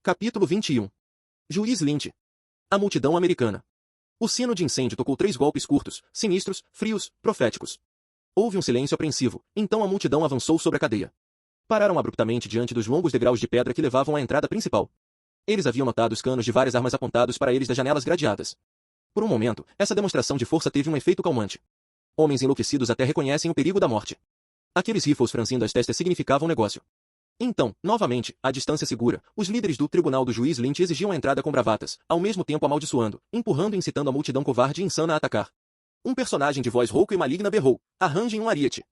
Capítulo 21. Juiz Lynch. A multidão americana. O sino de incêndio tocou 3 golpes curtos, sinistros, frios, proféticos. Houve um silêncio apreensivo, então a multidão avançou sobre a cadeia. Pararam abruptamente diante dos longos degraus de pedra que levavam à entrada principal. Eles haviam notado os canos de várias armas apontados para eles das janelas gradeadas. Por um momento, essa demonstração de força teve um efeito calmante. Homens enlouquecidos até reconhecem o perigo da morte. Aqueles rifles franzindo as testas significavam negócio. Então, novamente, à distância segura, os líderes do tribunal do juiz Lynch exigiam a entrada com bravatas, ao mesmo tempo amaldiçoando, empurrando e incitando a multidão covarde e insana a atacar. Um personagem de voz rouca e maligna berrou: arranjem um ariete.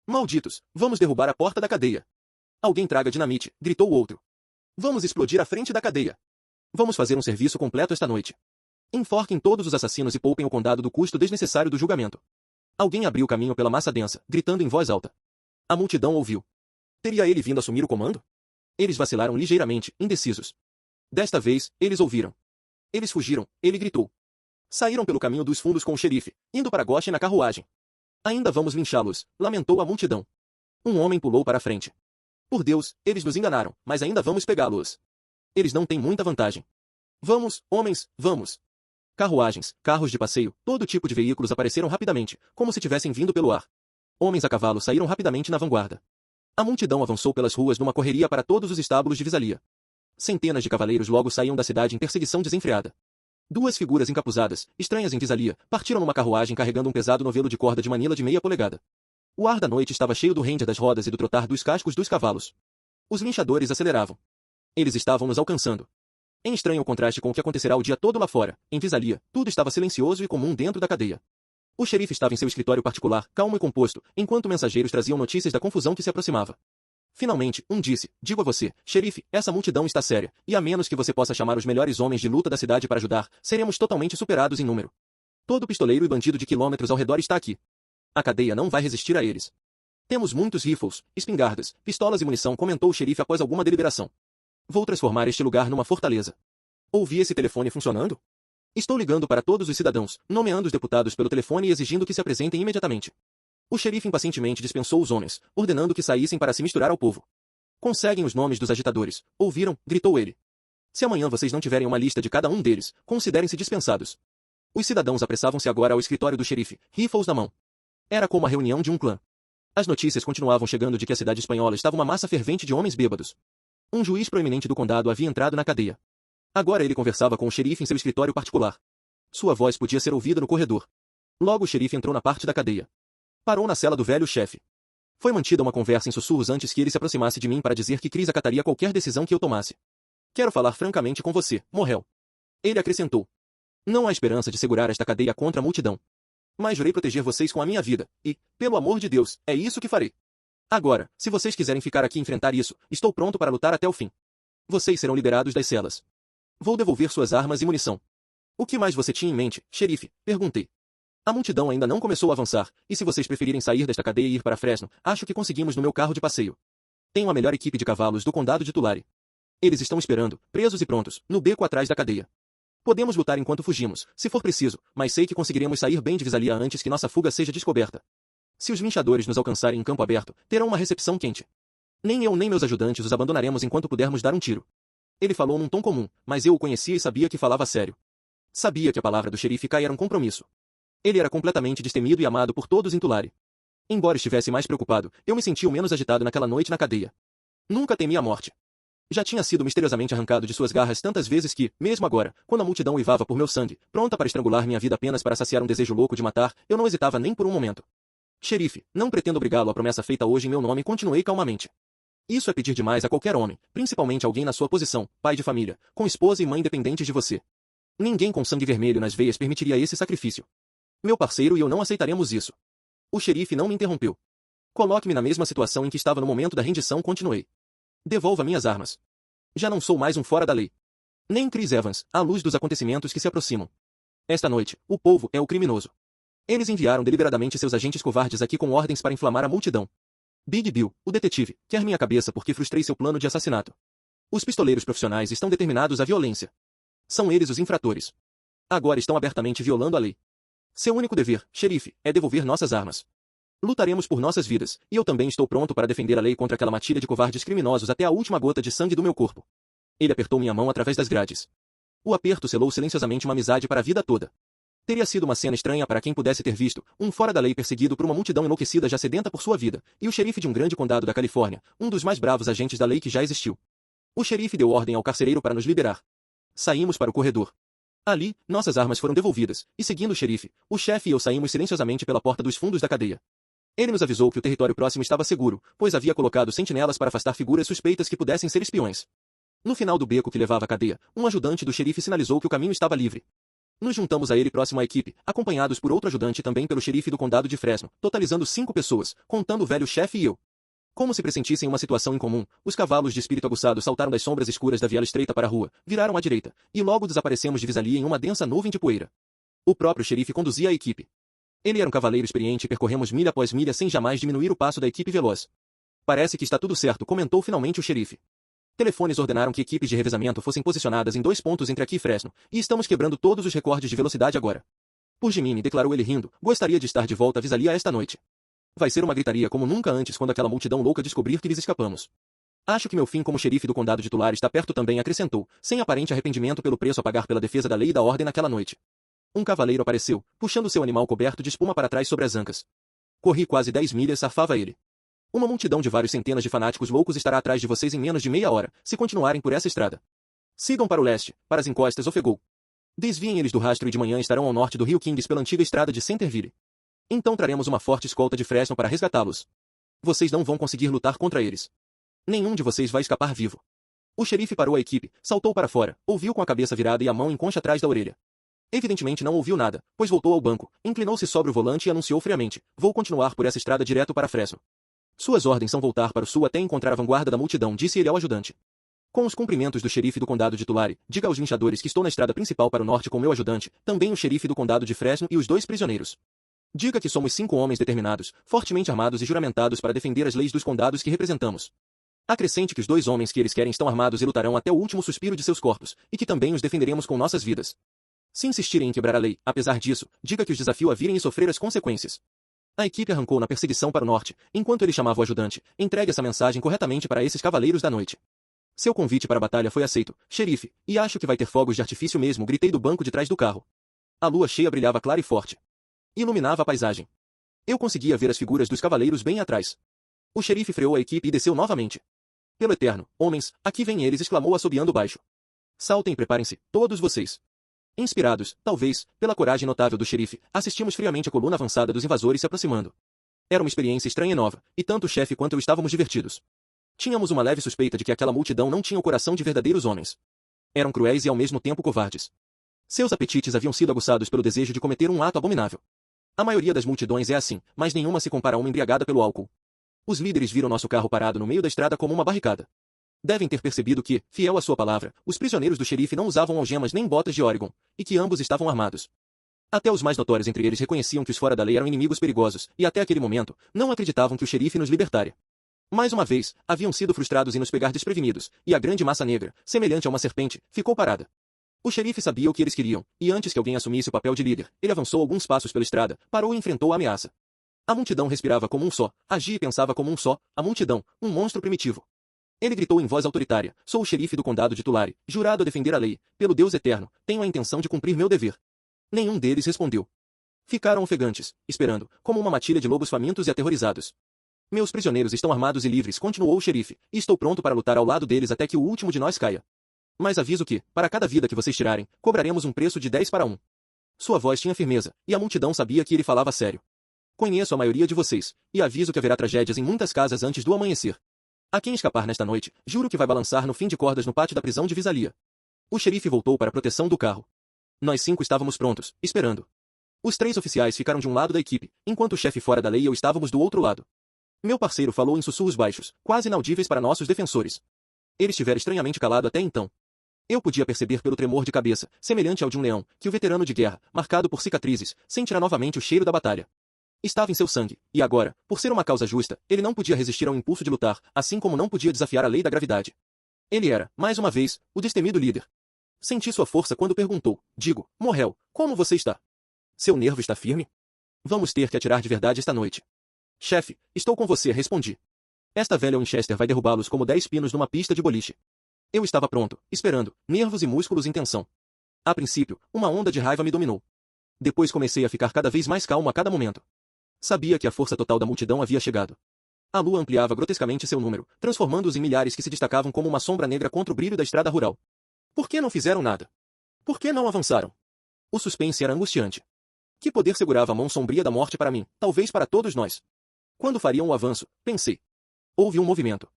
Malditos, vamos derrubar a porta da cadeia. Alguém traga dinamite, gritou o outro. Vamos explodir a frente da cadeia. Vamos fazer um serviço completo esta noite. Enforquem todos os assassinos e poupem o condado do custo desnecessário do julgamento. Alguém abriu caminho pela massa densa, gritando em voz alta. A multidão ouviu. Teria ele vindo assumir o comando? Eles vacilaram ligeiramente, indecisos. Desta vez, eles ouviram. Eles fugiram, ele gritou. Saíram pelo caminho dos fundos com o xerife, indo para Goshen na carruagem. Ainda vamos linchá-los, lamentou a multidão. Um homem pulou para a frente. Por Deus, eles nos enganaram, mas ainda vamos pegá-los. Eles não têm muita vantagem. Vamos, homens, vamos. Carruagens, carros de passeio, todo tipo de veículos apareceram rapidamente, como se tivessem vindo pelo ar. Homens a cavalo saíram rapidamente na vanguarda. A multidão avançou pelas ruas numa correria para todos os estábulos de Visalia. Centenas de cavaleiros logo saíam da cidade em perseguição desenfreada. 2 figuras encapuzadas, estranhas em Visalia, partiram numa carruagem carregando um pesado novelo de corda de manila de meia polegada. O ar da noite estava cheio do render das rodas e do trotar dos cascos dos cavalos. Os linchadores aceleravam. Eles estavam nos alcançando. Em estranho contraste com o que acontecerá o dia todo lá fora, em Visalia, tudo estava silencioso e comum dentro da cadeia. O xerife estava em seu escritório particular, calmo e composto, enquanto mensageiros traziam notícias da confusão que se aproximava. Finalmente, um disse: digo a você, xerife, essa multidão está séria, e a menos que você possa chamar os melhores homens de luta da cidade para ajudar, seremos totalmente superados em número. Todo pistoleiro e bandido de quilômetros ao redor está aqui. A cadeia não vai resistir a eles. Temos muitos rifles, espingardas, pistolas e munição, comentou o xerife após alguma deliberação. Vou transformar este lugar numa fortaleza. Ouvi esse telefone funcionando? Estou ligando para todos os cidadãos, nomeando os deputados pelo telefone e exigindo que se apresentem imediatamente. O xerife impacientemente dispensou os homens, ordenando que saíssem para se misturar ao povo. Conseguem os nomes dos agitadores. Ouviram? Gritou ele. Se amanhã vocês não tiverem uma lista de cada um deles, considerem-se dispensados. Os cidadãos apressavam-se agora ao escritório do xerife, rifles na mão. Era como a reunião de um clã. As notícias continuavam chegando de que a cidade espanhola estava uma massa fervente de homens bêbados. Um juiz proeminente do condado havia entrado na cadeia. Agora ele conversava com o xerife em seu escritório particular. Sua voz podia ser ouvida no corredor. Logo o xerife entrou na parte da cadeia. Parou na cela do velho chefe. Foi mantida uma conversa em sussurros antes que ele se aproximasse de mim para dizer que Chris acataria qualquer decisão que eu tomasse. Quero falar francamente com você, Morrel. Ele acrescentou. Não há esperança de segurar esta cadeia contra a multidão. Mas jurei proteger vocês com a minha vida, e, pelo amor de Deus, é isso que farei. Agora, se vocês quiserem ficar aqui e enfrentar isso, estou pronto para lutar até o fim. Vocês serão liberados das celas. Vou devolver suas armas e munição. O que mais você tinha em mente, xerife? Perguntei. A multidão ainda não começou a avançar, e se vocês preferirem sair desta cadeia e ir para Fresno, acho que conseguimos no meu carro de passeio. Tenho a melhor equipe de cavalos do condado de Tulare. Eles estão esperando, presos e prontos, no beco atrás da cadeia. Podemos lutar enquanto fugimos, se for preciso, mas sei que conseguiremos sair bem de Visalia antes que nossa fuga seja descoberta. Se os linchadores nos alcançarem em campo aberto, terão uma recepção quente. Nem eu nem meus ajudantes os abandonaremos enquanto pudermos dar um tiro. Ele falou num tom comum, mas eu o conhecia e sabia que falava sério. Sabia que a palavra do xerife Kai era um compromisso. Ele era completamente destemido e amado por todos em Tulare. Embora estivesse mais preocupado, eu me sentia o menos agitado naquela noite na cadeia. Nunca temi a morte. Já tinha sido misteriosamente arrancado de suas garras tantas vezes que, mesmo agora, quando a multidão uivava por meu sangue, pronta para estrangular minha vida apenas para saciar um desejo louco de matar, eu não hesitava nem por um momento. Xerife, não pretendo obrigá-lo à promessa feita hoje em meu nome, continuei calmamente. Isso é pedir demais a qualquer homem, principalmente alguém na sua posição, pai de família, com esposa e mãe dependentes de você. Ninguém com sangue vermelho nas veias permitiria esse sacrifício. Meu parceiro e eu não aceitaremos isso. O xerife não me interrompeu. Coloque-me na mesma situação em que estava no momento da rendição, continuei. Devolva minhas armas. Já não sou mais um fora da lei. Nem Chris Evans, à luz dos acontecimentos que se aproximam. Esta noite, o povo é o criminoso. Eles enviaram deliberadamente seus agentes covardes aqui com ordens para inflamar a multidão. Big Bill, o detetive, quer minha cabeça porque frustrei seu plano de assassinato. Os pistoleiros profissionais estão determinados à violência. São eles os infratores. Agora estão abertamente violando a lei. Seu único dever, xerife, é devolver nossas armas. Lutaremos por nossas vidas, e eu também estou pronto para defender a lei contra aquela matilha de covardes criminosos até a última gota de sangue do meu corpo. Ele apertou minha mão através das grades. O aperto selou silenciosamente uma amizade para a vida toda. Teria sido uma cena estranha para quem pudesse ter visto um fora-da-lei perseguido por uma multidão enlouquecida já sedenta por sua vida, e o xerife de um grande condado da Califórnia, um dos mais bravos agentes da lei que já existiu. O xerife deu ordem ao carcereiro para nos liberar. Saímos para o corredor. Ali, nossas armas foram devolvidas, e seguindo o xerife, o chefe e eu saímos silenciosamente pela porta dos fundos da cadeia. Ele nos avisou que o território próximo estava seguro, pois havia colocado sentinelas para afastar figuras suspeitas que pudessem ser espiões. No final do beco que levava à cadeia, um ajudante do xerife sinalizou que o caminho estava livre. Nos juntamos a ele próximo à equipe, acompanhados por outro ajudante e também pelo xerife do condado de Fresno, totalizando 5 pessoas, contando o velho chefe e eu. Como se pressentissem uma situação incomum, os cavalos de espírito aguçado saltaram das sombras escuras da viela estreita para a rua, viraram à direita, e logo desaparecemos de vista em uma densa nuvem de poeira. O próprio xerife conduzia a equipe. Ele era um cavaleiro experiente e percorremos milha após milha sem jamais diminuir o passo da equipe veloz. Parece que está tudo certo, comentou finalmente o xerife. Telefones ordenaram que equipes de revezamento fossem posicionadas em 2 pontos entre aqui e Fresno, e estamos quebrando todos os recordes de velocidade agora. Por Jiminy, declarou ele rindo, gostaria de estar de volta a Visalia esta noite. Vai ser uma gritaria como nunca antes quando aquela multidão louca descobrir que lhes escapamos. Acho que meu fim como xerife do condado de Tulare está perto também, acrescentou, sem aparente arrependimento pelo preço a pagar pela defesa da lei e da ordem naquela noite. Um cavaleiro apareceu, puxando seu animal coberto de espuma para trás sobre as ancas. Corri quase 10 milhas, safava ele. Uma multidão de vários centenas de fanáticos loucos estará atrás de vocês em menos de meia hora, se continuarem por essa estrada. Sigam para o leste, para as encostas, ofegou. Desviem eles do rastro e de manhã estarão ao norte do Rio Kings pela antiga estrada de Centerville. Então traremos uma forte escolta de Fresno para resgatá-los. Vocês não vão conseguir lutar contra eles. Nenhum de vocês vai escapar vivo. O xerife parou a equipe, saltou para fora, ouviu com a cabeça virada e a mão em concha atrás da orelha. Evidentemente não ouviu nada, pois voltou ao banco, inclinou-se sobre o volante e anunciou friamente, vou continuar por essa estrada direto para Fresno. Suas ordens são voltar para o sul até encontrar a vanguarda da multidão, disse ele ao ajudante. Com os cumprimentos do xerife do condado de Tulare, diga aos linchadores que estou na estrada principal para o norte com meu ajudante, também o xerife do condado de Fresno e os 2 prisioneiros. Diga que somos 5 homens determinados, fortemente armados e juramentados para defender as leis dos condados que representamos. Acrescente que os 2 homens que eles querem estão armados e lutarão até o último suspiro de seus corpos, e que também os defenderemos com nossas vidas. Se insistirem em quebrar a lei, apesar disso, diga que os desafio a virem e sofrer as consequências. A equipe arrancou na perseguição para o norte, enquanto ele chamava o ajudante, entregue essa mensagem corretamente para esses cavaleiros da noite. Seu convite para a batalha foi aceito, xerife, e acho que vai ter fogos de artifício mesmo, gritei do banco de trás do carro. A lua cheia brilhava clara e forte. Iluminava a paisagem. Eu conseguia ver as figuras dos cavaleiros bem atrás. O xerife freou a equipe e desceu novamente. Pelo eterno, homens, aqui vêm eles, exclamou assobiando baixo. Saltem e preparem-se, todos vocês. Inspirados, talvez, pela coragem notável do xerife, assistimos friamente a coluna avançada dos invasores se aproximando. Era uma experiência estranha e nova, e tanto o chefe quanto eu estávamos divertidos. Tínhamos uma leve suspeita de que aquela multidão não tinha o coração de verdadeiros homens. Eram cruéis e ao mesmo tempo covardes. Seus apetites haviam sido aguçados pelo desejo de cometer um ato abominável. A maioria das multidões é assim, mas nenhuma se compara a uma embriagada pelo álcool. Os líderes viram nosso carro parado no meio da estrada como uma barricada. Devem ter percebido que, fiel à sua palavra, os prisioneiros do xerife não usavam algemas nem botas de Oregon, e que ambos estavam armados. Até os mais notórios entre eles reconheciam que os fora da lei eram inimigos perigosos, e até aquele momento, não acreditavam que o xerife nos libertaria. Mais uma vez, haviam sido frustrados em nos pegar desprevenidos, e a grande massa negra, semelhante a uma serpente, ficou parada. O xerife sabia o que eles queriam, e antes que alguém assumisse o papel de líder, ele avançou alguns passos pela estrada, parou e enfrentou a ameaça. A multidão respirava como um só, agia e pensava como um só, a multidão, um monstro primitivo. Ele gritou em voz autoritária, sou o xerife do condado de Tulare, jurado a defender a lei, pelo Deus eterno, tenho a intenção de cumprir meu dever. Nenhum deles respondeu. Ficaram ofegantes, esperando, como uma matilha de lobos famintos e aterrorizados. Meus prisioneiros estão armados e livres, continuou o xerife, e estou pronto para lutar ao lado deles até que o último de nós caia. Mas aviso que, para cada vida que vocês tirarem, cobraremos um preço de 10 para 1. Sua voz tinha firmeza, e a multidão sabia que ele falava sério. Conheço a maioria de vocês, e aviso que haverá tragédias em muitas casas antes do amanhecer. A quem escapar nesta noite, juro que vai balançar no fim de cordas no pátio da prisão de Visalia. O xerife voltou para a proteção do carro. Nós 5 estávamos prontos, esperando. Os 3 oficiais ficaram de um lado da equipe, enquanto o chefe fora da lei e eu estávamos do outro lado. Meu parceiro falou em sussurros baixos, quase inaudíveis para nossos defensores. Ele estivera estranhamente calado até então. Eu podia perceber pelo tremor de cabeça, semelhante ao de um leão, que o veterano de guerra, marcado por cicatrizes, sentirá novamente o cheiro da batalha. Estava em seu sangue, e agora, por ser uma causa justa, ele não podia resistir ao impulso de lutar, assim como não podia desafiar a lei da gravidade. Ele era, mais uma vez, o destemido líder. Senti sua força quando perguntou, digo, Morrel, como você está? Seu nervo está firme? Vamos ter que atirar de verdade esta noite. Chefe, estou com você, respondi. Esta velha Winchester vai derrubá-los como 10 pinos numa pista de boliche. Eu estava pronto, esperando, nervos e músculos em tensão. A princípio, uma onda de raiva me dominou. Depois comecei a ficar cada vez mais calmo a cada momento. Sabia que a força total da multidão havia chegado. A lua ampliava grotescamente seu número, transformando-os em milhares que se destacavam como uma sombra negra contra o brilho da estrada rural. Por que não fizeram nada? Por que não avançaram? O suspense era angustiante. Que poder segurava a mão sombria da morte para mim, talvez para todos nós? Quando fariam o avanço? Pensei. Houve um movimento.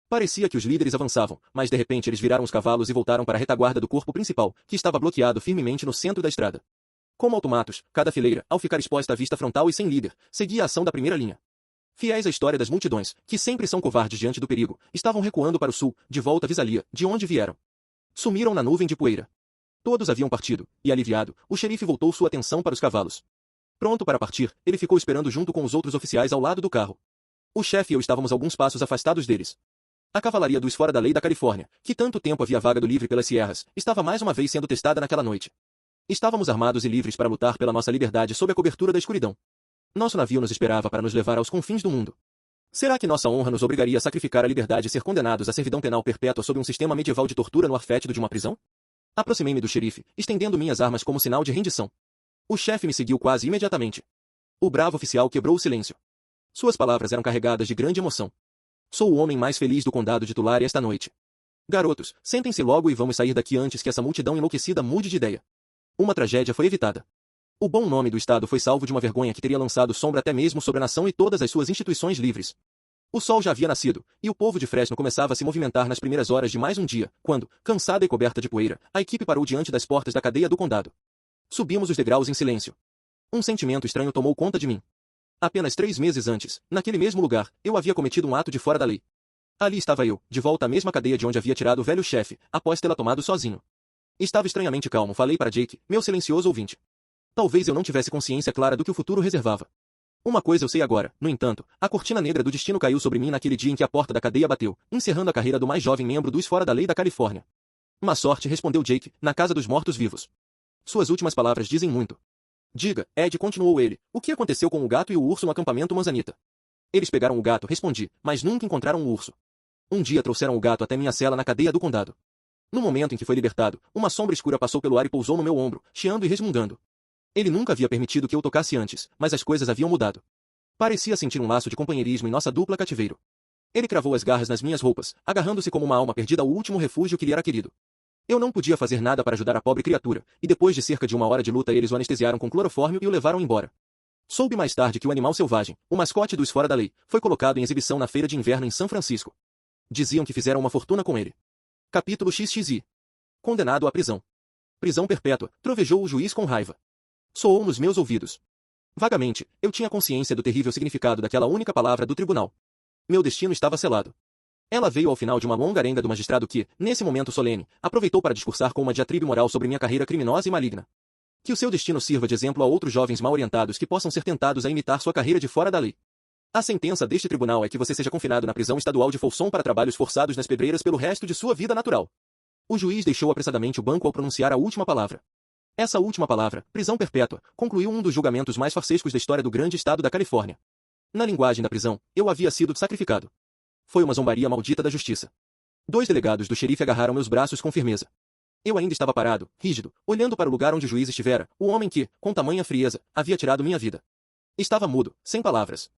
Parecia que os líderes avançavam, mas de repente eles viraram os cavalos e voltaram para a retaguarda do corpo principal, que estava bloqueado firmemente no centro da estrada. Como automatos, cada fileira, ao ficar exposta à vista frontal e sem líder, seguia a ação da primeira linha. Fiéis à história das multidões, que sempre são covardes diante do perigo, estavam recuando para o sul, de volta a Visalia, de onde vieram. Sumiram na nuvem de poeira. Todos haviam partido, e aliviado, o xerife voltou sua atenção para os cavalos. Pronto para partir, ele ficou esperando junto com os outros oficiais ao lado do carro. O chefe e eu estávamos alguns passos afastados deles. A cavalaria dos fora da lei da Califórnia, que tanto tempo havia vagado livre pelas Sierras, estava mais uma vez sendo testada naquela noite. Estávamos armados e livres para lutar pela nossa liberdade sob a cobertura da escuridão. Nosso navio nos esperava para nos levar aos confins do mundo. Será que nossa honra nos obrigaria a sacrificar a liberdade e ser condenados à servidão penal perpétua sob um sistema medieval de tortura no ar fétido de uma prisão? Aproximei-me do xerife, estendendo minhas armas como sinal de rendição. O chefe me seguiu quase imediatamente. O bravo oficial quebrou o silêncio. Suas palavras eram carregadas de grande emoção. Sou o homem mais feliz do condado de Tulare esta noite. Garotos, sentem-se logo e vamos sair daqui antes que essa multidão enlouquecida mude de ideia. Uma tragédia foi evitada. O bom nome do Estado foi salvo de uma vergonha que teria lançado sombra até mesmo sobre a nação e todas as suas instituições livres. O sol já havia nascido, e o povo de Fresno começava a se movimentar nas primeiras horas de mais um dia, quando, cansada e coberta de poeira, a equipe parou diante das portas da cadeia do condado. Subimos os degraus em silêncio. Um sentimento estranho tomou conta de mim. Apenas 3 meses antes, naquele mesmo lugar, eu havia cometido um ato de fora da lei. Ali estava eu, de volta à mesma cadeia de onde havia tirado o velho chefe, após tê-la tomado sozinho. Estava estranhamente calmo, falei para Jake, meu silencioso ouvinte. Talvez eu não tivesse consciência clara do que o futuro reservava. Uma coisa eu sei agora, no entanto, a cortina negra do destino caiu sobre mim naquele dia em que a porta da cadeia bateu, encerrando a carreira do mais jovem membro dos fora da lei da Califórnia. Má sorte, respondeu Jake, na casa dos mortos-vivos. Suas últimas palavras dizem muito. Diga, Ed, continuou ele, o que aconteceu com o gato e o urso no acampamento Manzanita? Eles pegaram o gato, respondi, mas nunca encontraram o urso. Um dia trouxeram o gato até minha cela na cadeia do condado. No momento em que foi libertado, uma sombra escura passou pelo ar e pousou no meu ombro, chiando e resmungando. Ele nunca havia permitido que eu tocasse antes, mas as coisas haviam mudado. Parecia sentir um laço de companheirismo em nossa dupla cativeiro. Ele cravou as garras nas minhas roupas, agarrando-se como uma alma perdida ao último refúgio que lhe era querido. Eu não podia fazer nada para ajudar a pobre criatura, e depois de cerca de 1 hora de luta eles o anestesiaram com clorofórmio e o levaram embora. Soube mais tarde que o animal selvagem, o mascote dos fora da lei, foi colocado em exibição na feira de inverno em São Francisco. Diziam que fizeram uma fortuna com ele. Capítulo XXI. Condenado à prisão. Prisão perpétua, trovejou o juiz com raiva. Soou nos meus ouvidos. Vagamente, eu tinha consciência do terrível significado daquela única palavra do tribunal. Meu destino estava selado. Ela veio ao final de uma longa arenga do magistrado que, nesse momento solene, aproveitou para discursar com uma diatribe moral sobre minha carreira criminosa e maligna. Que o seu destino sirva de exemplo a outros jovens mal orientados que possam ser tentados a imitar sua carreira de fora da lei. A sentença deste tribunal é que você seja confinado na prisão estadual de Folsom para trabalhos forçados nas pedreiras pelo resto de sua vida natural. O juiz deixou apressadamente o banco ao pronunciar a última palavra. Essa última palavra, prisão perpétua, concluiu um dos julgamentos mais farsescos da história do grande estado da Califórnia. Na linguagem da prisão, eu havia sido sacrificado. Foi uma zombaria maldita da justiça. 2 delegados do xerife agarraram meus braços com firmeza. Eu ainda estava parado, rígido, olhando para o lugar onde o juiz estivera, o homem que, com tamanha frieza, havia tirado minha vida. Estava mudo, sem palavras.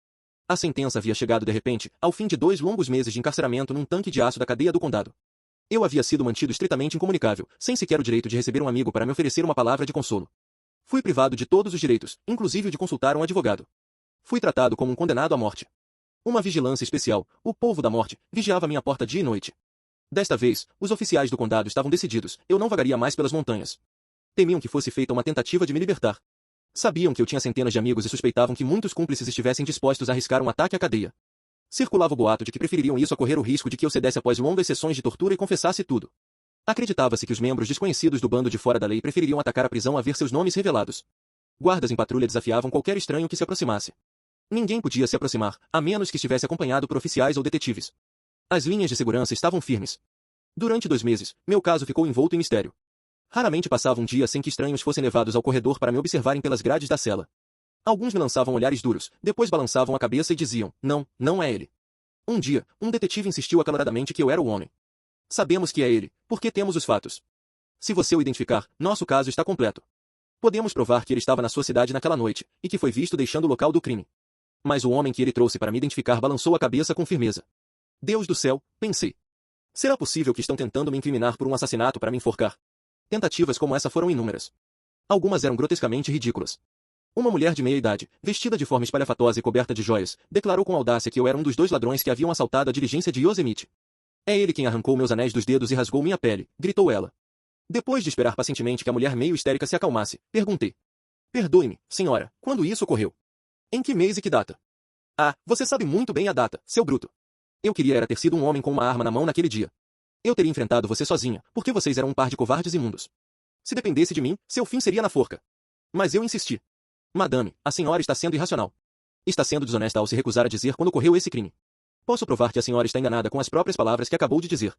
A sentença havia chegado de repente, ao fim de 2 longos meses de encarceramento num tanque de aço da cadeia do condado. Eu havia sido mantido estritamente incomunicável, sem sequer o direito de receber um amigo para me oferecer uma palavra de consolo. Fui privado de todos os direitos, inclusive o de consultar um advogado. Fui tratado como um condenado à morte. Uma vigilância especial, o polvo da morte, vigiava minha porta dia e noite. Desta vez, os oficiais do condado estavam decididos, eu não vagaria mais pelas montanhas. Temiam que fosse feita uma tentativa de me libertar. Sabiam que eu tinha centenas de amigos e suspeitavam que muitos cúmplices estivessem dispostos a arriscar um ataque à cadeia. Circulava o boato de que prefeririam isso a correr o risco de que eu cedesse após longas sessões de tortura e confessasse tudo. Acreditava-se que os membros desconhecidos do bando de fora da lei prefeririam atacar a prisão a ver seus nomes revelados. Guardas em patrulha desafiavam qualquer estranho que se aproximasse. Ninguém podia se aproximar, a menos que estivesse acompanhado por oficiais ou detetives. As linhas de segurança estavam firmes. Durante 2 meses, meu caso ficou envolto em mistério. Raramente passava um dia sem que estranhos fossem levados ao corredor para me observarem pelas grades da cela. Alguns me lançavam olhares duros, depois balançavam a cabeça e diziam, não, não é ele. Um dia, um detetive insistiu acaloradamente que eu era o homem. Sabemos que é ele, porque temos os fatos. Se você o identificar, nosso caso está completo. Podemos provar que ele estava na sua cidade naquela noite, e que foi visto deixando o local do crime. Mas o homem que ele trouxe para me identificar balançou a cabeça com firmeza. Deus do céu, pensei. Será possível que estão tentando me incriminar por um assassinato para me enforcar? Tentativas como essa foram inúmeras. Algumas eram grotescamente ridículas. Uma mulher de meia idade, vestida de forma espalhafatosa e coberta de joias, declarou com audácia que eu era um dos 2 ladrões que haviam assaltado a diligência de Yosemite. É ele quem arrancou meus anéis dos dedos e rasgou minha pele, gritou ela. Depois de esperar pacientemente que a mulher meio histérica se acalmasse, perguntei. Perdoe-me, senhora, quando isso ocorreu? Em que mês e que data? Ah, você sabe muito bem a data, seu bruto. Eu queria era ter sido um homem com uma arma na mão naquele dia. Eu teria enfrentado você sozinha, porque vocês eram um par de covardes imundos. Se dependesse de mim, seu fim seria na forca. Mas eu insisti. Madame, a senhora está sendo irracional. Está sendo desonesta ao se recusar a dizer quando ocorreu esse crime. Posso provar que a senhora está enganada com as próprias palavras que acabou de dizer.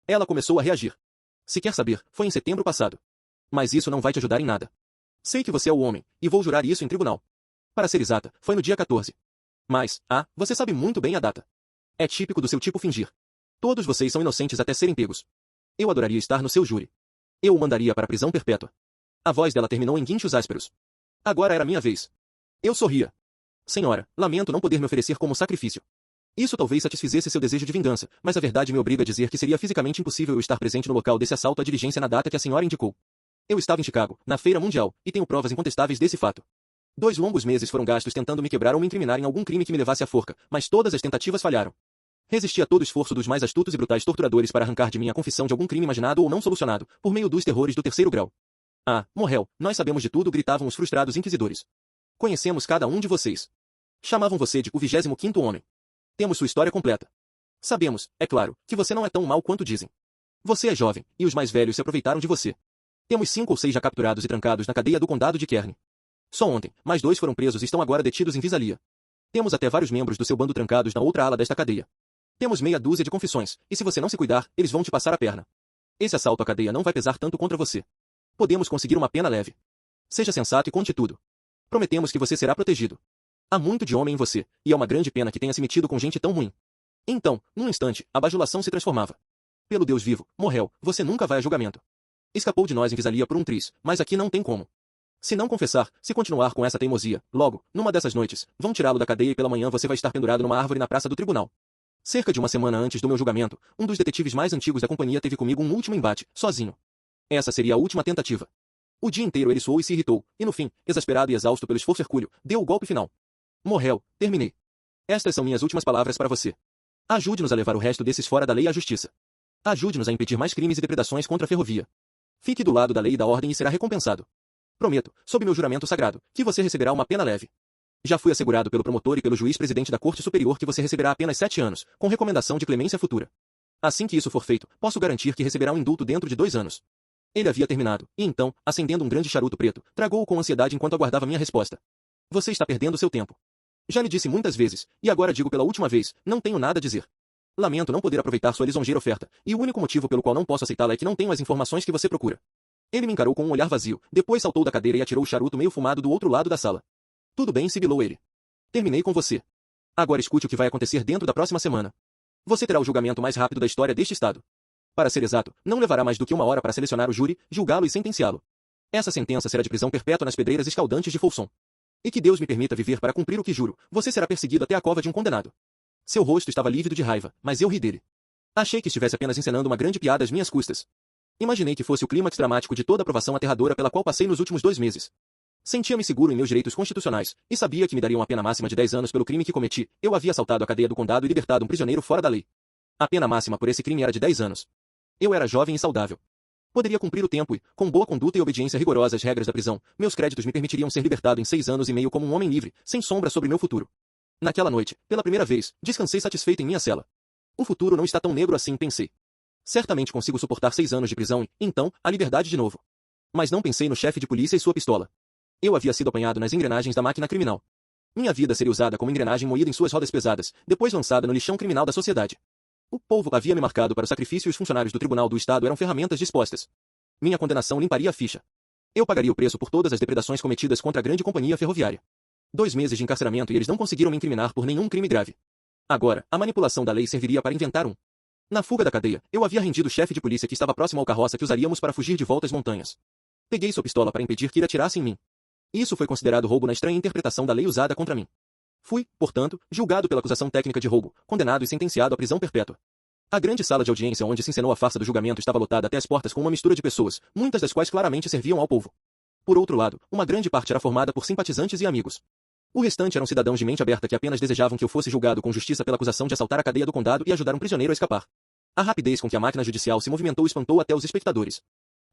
Ela começou a reagir. Se quer saber, foi em setembro passado. Mas isso não vai te ajudar em nada. Sei que você é o homem, e vou jurar isso em tribunal. Para ser exata, foi no dia 14. Mas, você sabe muito bem a data. É típico do seu tipo fingir. Todos vocês são inocentes até serem pegos. Eu adoraria estar no seu júri. Eu o mandaria para a prisão perpétua. A voz dela terminou em guinchos ásperos. Agora era minha vez. Eu sorria. Senhora, lamento não poder me oferecer como sacrifício. Isso talvez satisfizesse seu desejo de vingança, mas a verdade me obriga a dizer que seria fisicamente impossível eu estar presente no local desse assalto à diligência na data que a senhora indicou. Eu estava em Chicago, na Feira Mundial, e tenho provas incontestáveis desse fato. 2 longos meses foram gastos tentando me quebrar ou me incriminar em algum crime que me levasse à forca, mas todas as tentativas falharam. Resisti a todo o esforço dos mais astutos e brutais torturadores para arrancar de mim a confissão de algum crime imaginado ou não solucionado, por meio dos terrores do 3º grau. Ah, Morrel, nós sabemos de tudo, gritavam os frustrados inquisidores. Conhecemos cada um de vocês. Chamavam você de o 25º homem. Temos sua história completa. Sabemos, é claro, que você não é tão mau quanto dizem. Você é jovem, e os mais velhos se aproveitaram de você. Temos 5 ou 6 já capturados e trancados na cadeia do condado de Kearney. Só ontem, mais 2 foram presos e estão agora detidos em Visalia. Temos até vários membros do seu bando trancados na outra ala desta cadeia. Temos meia dúzia de confissões, e se você não se cuidar, eles vão te passar a perna. Esse assalto à cadeia não vai pesar tanto contra você. Podemos conseguir uma pena leve. Seja sensato e conte tudo. Prometemos que você será protegido. Há muito de homem em você, e é uma grande pena que tenha se metido com gente tão ruim. Então, num instante, a bajulação se transformava. Pelo Deus vivo, Morrel, você nunca vai a julgamento. Escapou de nós em Visalia por um triz, mas aqui não tem como. Se não confessar, se continuar com essa teimosia, logo, numa dessas noites, vão tirá-lo da cadeia e pela manhã você vai estar pendurado numa árvore na praça do tribunal. Cerca de uma semana antes do meu julgamento, um dos detetives mais antigos da companhia teve comigo um último embate, sozinho. Essa seria a última tentativa. O dia inteiro ele suou e se irritou, e no fim, exasperado e exausto pelo esforço hercúleo, deu o golpe final. Morrel, terminei. Estas são minhas últimas palavras para você. Ajude-nos a levar o resto desses fora da lei à justiça. Ajude-nos a impedir mais crimes e depredações contra a ferrovia. Fique do lado da lei e da ordem e será recompensado. Prometo, sob meu juramento sagrado, que você receberá uma pena leve. Já fui assegurado pelo promotor e pelo juiz-presidente da Corte Superior que você receberá apenas 7 anos, com recomendação de clemência futura. Assim que isso for feito, posso garantir que receberá um indulto dentro de 2 anos. Ele havia terminado, e então, acendendo um grande charuto preto, tragou-o com ansiedade enquanto aguardava minha resposta. Você está perdendo seu tempo. Já lhe disse muitas vezes, e agora digo pela última vez, não tenho nada a dizer. Lamento não poder aproveitar sua lisonjeira oferta, e o único motivo pelo qual não posso aceitá-la é que não tenho as informações que você procura. Ele me encarou com um olhar vazio, depois saltou da cadeira e atirou o charuto meio fumado do outro lado da sala. Tudo bem, sibilou ele. Terminei com você. Agora escute o que vai acontecer dentro da próxima semana. Você terá o julgamento mais rápido da história deste estado. Para ser exato, não levará mais do que 1 hora para selecionar o júri, julgá-lo e sentenciá-lo. Essa sentença será de prisão perpétua nas pedreiras escaldantes de Folsom. E que Deus me permita viver para cumprir o que juro, você será perseguido até a cova de um condenado. Seu rosto estava lívido de raiva, mas eu ri dele. Achei que estivesse apenas encenando uma grande piada às minhas custas. Imaginei que fosse o clímax dramático de toda a provação aterradora pela qual passei nos últimos 2 meses. Sentia-me seguro em meus direitos constitucionais, e sabia que me daria uma pena máxima de 10 anos pelo crime que cometi. Eu havia assaltado a cadeia do condado e libertado um prisioneiro fora da lei. A pena máxima por esse crime era de 10 anos. Eu era jovem e saudável. Poderia cumprir o tempo e, com boa conduta e obediência rigorosa às regras da prisão, meus créditos me permitiriam ser libertado em 6 anos e meio como um homem livre, sem sombra sobre meu futuro. Naquela noite, pela primeira vez, descansei satisfeito em minha cela. O futuro não está tão negro assim, pensei. Certamente consigo suportar 6 anos de prisão e, então, a liberdade de novo. Mas não pensei no chefe de polícia e sua pistola. Eu havia sido apanhado nas engrenagens da máquina criminal. Minha vida seria usada como engrenagem moída em suas rodas pesadas, depois lançada no lixão criminal da sociedade. O povo havia me marcado para o sacrifício e os funcionários do Tribunal do Estado eram ferramentas dispostas. Minha condenação limparia a ficha. Eu pagaria o preço por todas as depredações cometidas contra a grande companhia ferroviária. 2 meses de encarceramento e eles não conseguiram me incriminar por nenhum crime grave. Agora, a manipulação da lei serviria para inventar um. Na fuga da cadeia, eu havia rendido o chefe de polícia que estava próximo ao carroça que usaríamos para fugir de volta às montanhas. Peguei sua pistola para impedir que ele atirasse em mim. Isso foi considerado roubo na estranha interpretação da lei usada contra mim. Fui, portanto, julgado pela acusação técnica de roubo, condenado e sentenciado à prisão perpétua. A grande sala de audiência onde se encenou a farsa do julgamento estava lotada até as portas com uma mistura de pessoas, muitas das quais claramente serviam ao povo. Por outro lado, uma grande parte era formada por simpatizantes e amigos. O restante eram cidadãos de mente aberta que apenas desejavam que eu fosse julgado com justiça pela acusação de assaltar a cadeia do condado e ajudar um prisioneiro a escapar. A rapidez com que a máquina judicial se movimentou espantou até os espectadores.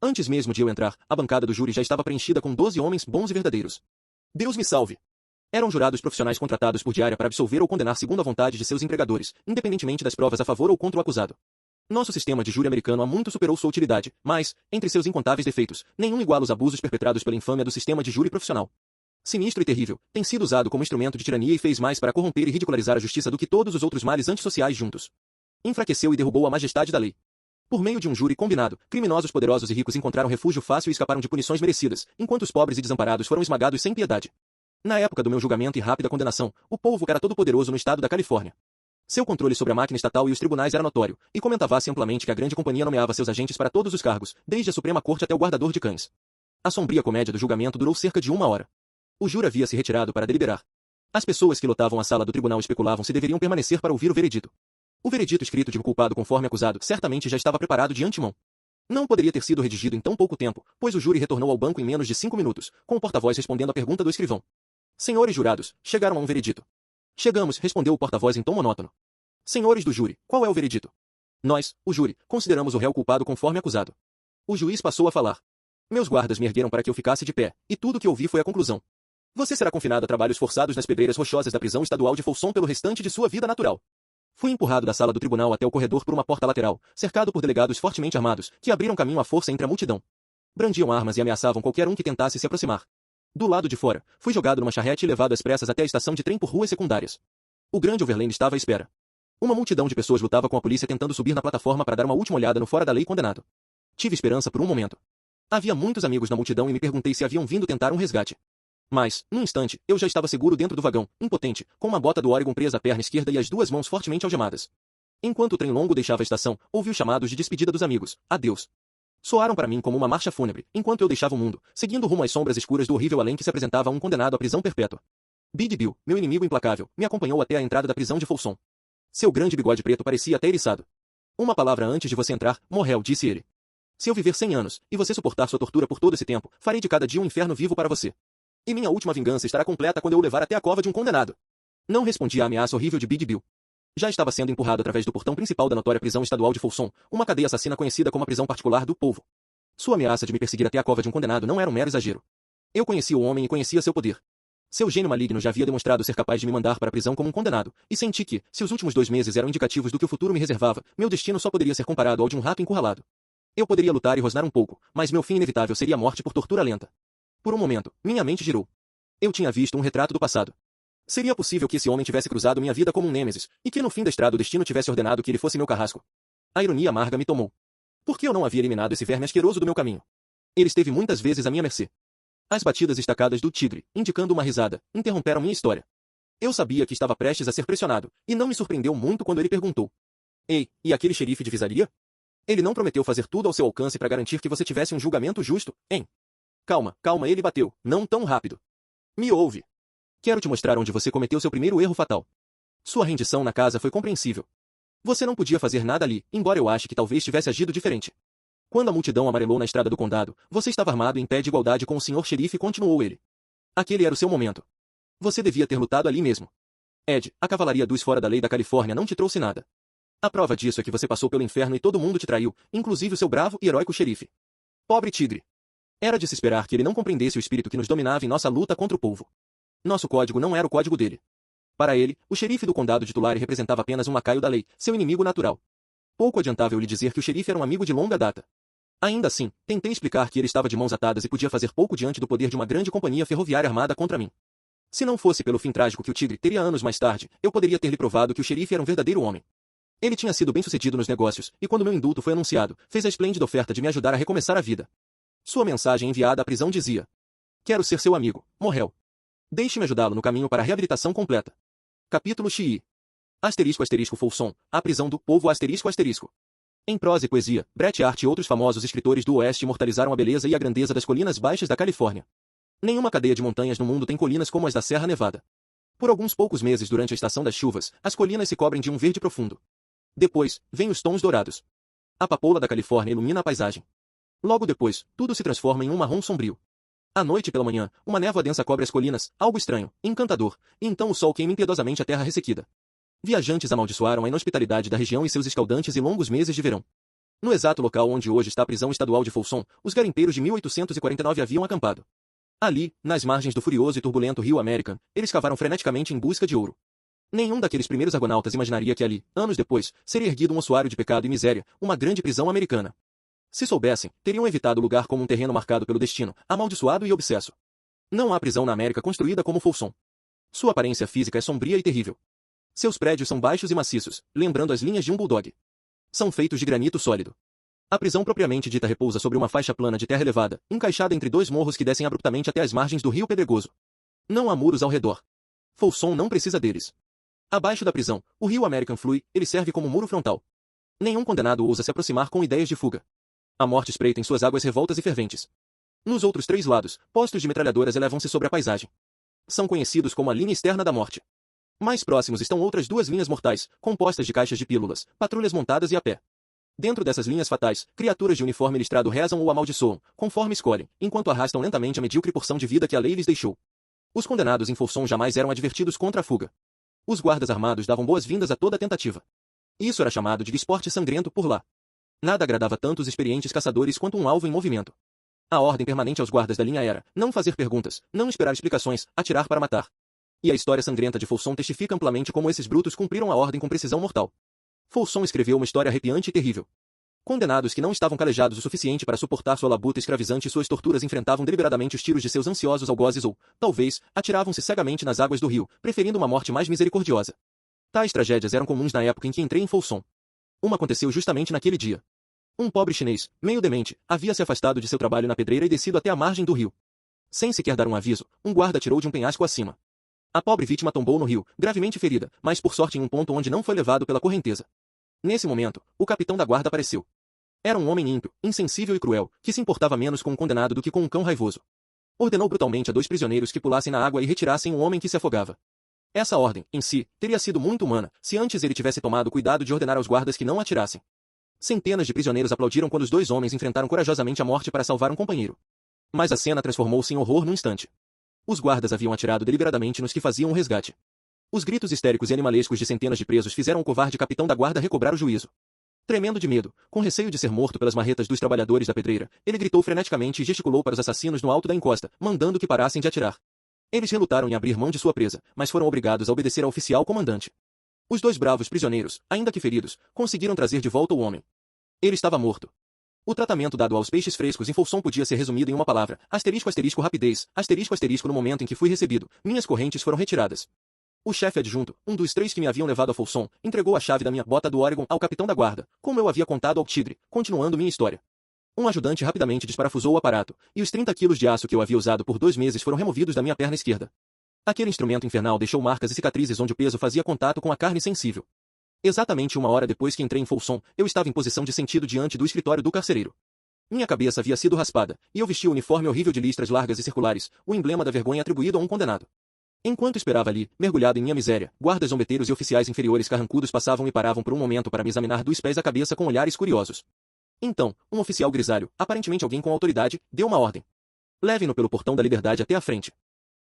Antes mesmo de eu entrar, a bancada do júri já estava preenchida com 12 homens bons e verdadeiros. Deus me salve! Eram jurados profissionais contratados por diária para absolver ou condenar segundo a vontade de seus empregadores, independentemente das provas a favor ou contra o acusado. Nosso sistema de júri americano há muito superou sua utilidade, mas, entre seus incontáveis defeitos, nenhum iguala os abusos perpetrados pela infâmia do sistema de júri profissional. Sinistro e terrível, tem sido usado como instrumento de tirania e fez mais para corromper e ridicularizar a justiça do que todos os outros males antissociais juntos. Enfraqueceu e derrubou a majestade da lei. Por meio de um júri combinado, criminosos poderosos e ricos encontraram refúgio fácil e escaparam de punições merecidas, enquanto os pobres e desamparados foram esmagados sem piedade. Na época do meu julgamento e rápida condenação, o povo era todo poderoso no estado da Califórnia. Seu controle sobre a máquina estatal e os tribunais era notório, e comentava-se amplamente que a grande companhia nomeava seus agentes para todos os cargos, desde a Suprema Corte até o guardador de cães. A sombria comédia do julgamento durou cerca de 1 hora. O júri havia se retirado para deliberar. As pessoas que lotavam a sala do tribunal especulavam se deveriam permanecer para ouvir o veredito. O veredito escrito de culpado conforme acusado certamente já estava preparado de antemão. Não poderia ter sido redigido em tão pouco tempo, pois o júri retornou ao banco em menos de 5 minutos, com o porta-voz respondendo à pergunta do escrivão. Senhores jurados, chegaram a um veredito. Chegamos, respondeu o porta-voz em tom monótono. Senhores do júri, qual é o veredito? Nós, o júri, consideramos o réu culpado conforme acusado. O juiz passou a falar. Meus guardas me ergueram para que eu ficasse de pé, e tudo o que ouvi foi a conclusão. Você será confinado a trabalhos forçados nas pedreiras rochosas da prisão estadual de Folsom pelo restante de sua vida natural. Fui empurrado da sala do tribunal até o corredor por uma porta lateral, cercado por delegados fortemente armados, que abriram caminho à força entre a multidão. Brandiam armas e ameaçavam qualquer um que tentasse se aproximar. Do lado de fora, fui jogado numa charrete e levado às pressas até a estação de trem por ruas secundárias. O grande Overland estava à espera. Uma multidão de pessoas lutava com a polícia tentando subir na plataforma para dar uma última olhada no fora da lei condenado. Tive esperança por um momento. Havia muitos amigos na multidão e me perguntei se haviam vindo tentar um resgate. Mas, num instante, eu já estava seguro dentro do vagão, impotente, com uma bota do Oregon presa à perna esquerda e as duas mãos fortemente algemadas. Enquanto o trem longo deixava a estação, ouvi os chamados de despedida dos amigos. Adeus. Soaram para mim como uma marcha fúnebre, enquanto eu deixava o mundo, seguindo rumo às sombras escuras do horrível além que se apresentava a um condenado à prisão perpétua. Big Bill, meu inimigo implacável, me acompanhou até a entrada da prisão de Folsom. Seu grande bigode preto parecia até eriçado. Uma palavra antes de você entrar, morreu, disse ele. Se eu viver 100 anos, e você suportar sua tortura por todo esse tempo, farei de cada dia um inferno vivo para você. E minha última vingança estará completa quando eu o levar até a cova de um condenado. Não respondi à ameaça horrível de Big Bill. Já estava sendo empurrado através do portão principal da notória prisão estadual de Folsom, uma cadeia assassina conhecida como a prisão particular do povo. Sua ameaça de me perseguir até a cova de um condenado não era um mero exagero. Eu conhecia o homem e conhecia seu poder. Seu gênio maligno já havia demonstrado ser capaz de me mandar para a prisão como um condenado, e senti que, se os últimos 2 meses eram indicativos do que o futuro me reservava, meu destino só poderia ser comparado ao de um rato encurralado. Eu poderia lutar e rosnar um pouco, mas meu fim inevitável seria a morte por tortura lenta. Por um momento, minha mente girou. Eu tinha visto um retrato do passado. Seria possível que esse homem tivesse cruzado minha vida como um nêmesis, e que no fim da estrada o destino tivesse ordenado que ele fosse meu carrasco. A ironia amarga me tomou. Por que eu não havia eliminado esse verme asqueroso do meu caminho? Ele esteve muitas vezes à minha mercê. As batidas estacadas do tigre, indicando uma risada, interromperam minha história. Eu sabia que estava prestes a ser pressionado, e não me surpreendeu muito quando ele perguntou. Ei, e aquele xerife de Visalia? Ele não prometeu fazer tudo ao seu alcance para garantir que você tivesse um julgamento justo, hein? Calma, calma, ele bateu, não tão rápido. Me ouve. Quero te mostrar onde você cometeu seu primeiro erro fatal. Sua rendição na casa foi compreensível. Você não podia fazer nada ali, embora eu ache que talvez tivesse agido diferente. Quando a multidão amarelou na estrada do condado, você estava armado em pé de igualdade com o senhor xerife, continuou ele. Aquele era o seu momento. Você devia ter lutado ali mesmo. Ed, a cavalaria dos fora da lei da Califórnia não te trouxe nada. A prova disso é que você passou pelo inferno e todo mundo te traiu, inclusive o seu bravo e heróico xerife. Pobre tigre. Era de se esperar que ele não compreendesse o espírito que nos dominava em nossa luta contra o povo. Nosso código não era o código dele. Para ele, o xerife do condado de Tulare representava apenas um lacaio da lei, seu inimigo natural. Pouco adiantava eu lhe dizer que o xerife era um amigo de longa data. Ainda assim, tentei explicar que ele estava de mãos atadas e podia fazer pouco diante do poder de uma grande companhia ferroviária armada contra mim. Se não fosse pelo fim trágico que o tigre teria anos mais tarde, eu poderia ter lhe provado que o xerife era um verdadeiro homem. Ele tinha sido bem-sucedido nos negócios, e quando meu indulto foi anunciado, fez a esplêndida oferta de me ajudar a recomeçar a vida. Sua mensagem enviada à prisão dizia: quero ser seu amigo, morreu. Deixe-me ajudá-lo no caminho para a reabilitação completa. Capítulo XI. Folsom, A Prisão do Povo Em prosa e poesia, Bret Hart e outros famosos escritores do Oeste imortalizaram a beleza e a grandeza das colinas baixas da Califórnia. Nenhuma cadeia de montanhas no mundo tem colinas como as da Serra Nevada. Por alguns poucos meses durante a estação das chuvas, as colinas se cobrem de um verde profundo. Depois, vêm os tons dourados. A papoula da Califórnia ilumina a paisagem. Logo depois, tudo se transforma em um marrom sombrio. À noite e pela manhã, uma névoa densa cobre as colinas, algo estranho, encantador, e então o sol queima impiedosamente a terra ressequida. Viajantes amaldiçoaram a inhospitalidade da região e seus escaldantes e longos meses de verão. No exato local onde hoje está a prisão estadual de Folsom, os garimpeiros de 1849 haviam acampado. Ali, nas margens do furioso e turbulento rio American, eles cavaram freneticamente em busca de ouro. Nenhum daqueles primeiros argonautas imaginaria que ali, anos depois, seria erguido um ossuário de pecado e miséria, uma grande prisão americana. Se soubessem, teriam evitado o lugar como um terreno marcado pelo destino, amaldiçoado e obsesso. Não há prisão na América construída como Folsom. Sua aparência física é sombria e terrível. Seus prédios são baixos e maciços, lembrando as linhas de um bulldog. São feitos de granito sólido. A prisão propriamente dita repousa sobre uma faixa plana de terra elevada, encaixada entre dois morros que descem abruptamente até as margens do rio Pedregoso. Não há muros ao redor. Folsom não precisa deles. Abaixo da prisão, o rio American flui, ele serve como muro frontal. Nenhum condenado ousa se aproximar com ideias de fuga. A morte espreita em suas águas revoltas e ferventes. Nos outros três lados, postos de metralhadoras elevam-se sobre a paisagem. São conhecidos como a linha externa da morte. Mais próximos estão outras duas linhas mortais, compostas de caixas de pílulas, patrulhas montadas e a pé. Dentro dessas linhas fatais, criaturas de uniforme listrado rezam ou amaldiçoam, conforme escolhem, enquanto arrastam lentamente a medíocre porção de vida que a lei lhes deixou. Os condenados em Folsom jamais eram advertidos contra a fuga. Os guardas armados davam boas-vindas a toda tentativa. Isso era chamado de esporte sangrento por lá. Nada agradava tanto os experientes caçadores quanto um alvo em movimento. A ordem permanente aos guardas da linha era não fazer perguntas, não esperar explicações, atirar para matar. E a história sangrenta de Folsom testifica amplamente como esses brutos cumpriram a ordem com precisão mortal. Folsom escreveu uma história arrepiante e terrível. Condenados que não estavam calejados o suficiente para suportar sua labuta escravizante e suas torturas enfrentavam deliberadamente os tiros de seus ansiosos algozes ou, talvez, atiravam-se cegamente nas águas do rio, preferindo uma morte mais misericordiosa. Tais tragédias eram comuns na época em que entrei em Folsom. Uma aconteceu justamente naquele dia. Um pobre chinês, meio demente, havia se afastado de seu trabalho na pedreira e descido até a margem do rio. Sem sequer dar um aviso, um guarda atirou de um penhasco acima. A pobre vítima tombou no rio, gravemente ferida, mas por sorte em um ponto onde não foi levado pela correnteza. Nesse momento, o capitão da guarda apareceu. Era um homem ímpio, insensível e cruel, que se importava menos com um condenado do que com um cão raivoso. Ordenou brutalmente a dois prisioneiros que pulassem na água e retirassem o homem que se afogava. Essa ordem, em si, teria sido muito humana, se antes ele tivesse tomado cuidado de ordenar aos guardas que não atirassem. Centenas de prisioneiros aplaudiram quando os dois homens enfrentaram corajosamente a morte para salvar um companheiro. Mas a cena transformou-se em horror num instante. Os guardas haviam atirado deliberadamente nos que faziam o resgate. Os gritos histéricos e animalescos de centenas de presos fizeram o covarde capitão da guarda recobrar o juízo. Tremendo de medo, com receio de ser morto pelas marretas dos trabalhadores da pedreira, ele gritou freneticamente e gesticulou para os assassinos no alto da encosta, mandando que parassem de atirar. Eles relutaram em abrir mão de sua presa, mas foram obrigados a obedecer ao oficial comandante. Os dois bravos prisioneiros, ainda que feridos, conseguiram trazer de volta o homem. Ele estava morto. O tratamento dado aos peixes frescos em Folsom podia ser resumido em uma palavra, rapidez, no momento em que fui recebido, minhas correntes foram retiradas. O chefe adjunto, um dos três que me haviam levado a Folsom, entregou a chave da minha bota do Oregon ao capitão da guarda, como eu havia contado ao Tigre, continuando minha história. Um ajudante rapidamente desparafusou o aparato, e os 30 quilos de aço que eu havia usado por 2 meses foram removidos da minha perna esquerda. Aquele instrumento infernal deixou marcas e cicatrizes onde o peso fazia contato com a carne sensível. Exatamente 1 hora depois que entrei em Folsom, eu estava em posição de sentido diante do escritório do carcereiro. Minha cabeça havia sido raspada, e eu vestia o uniforme horrível de listras largas e circulares, o emblema da vergonha atribuído a um condenado. Enquanto esperava ali, mergulhado em minha miséria, guardas zombeteiros e oficiais inferiores carrancudos passavam e paravam por um momento para me examinar dos pés à cabeça com olhares curiosos. Então, um oficial grisalho, aparentemente alguém com autoridade, deu uma ordem. Levem-no pelo portão da liberdade até a frente.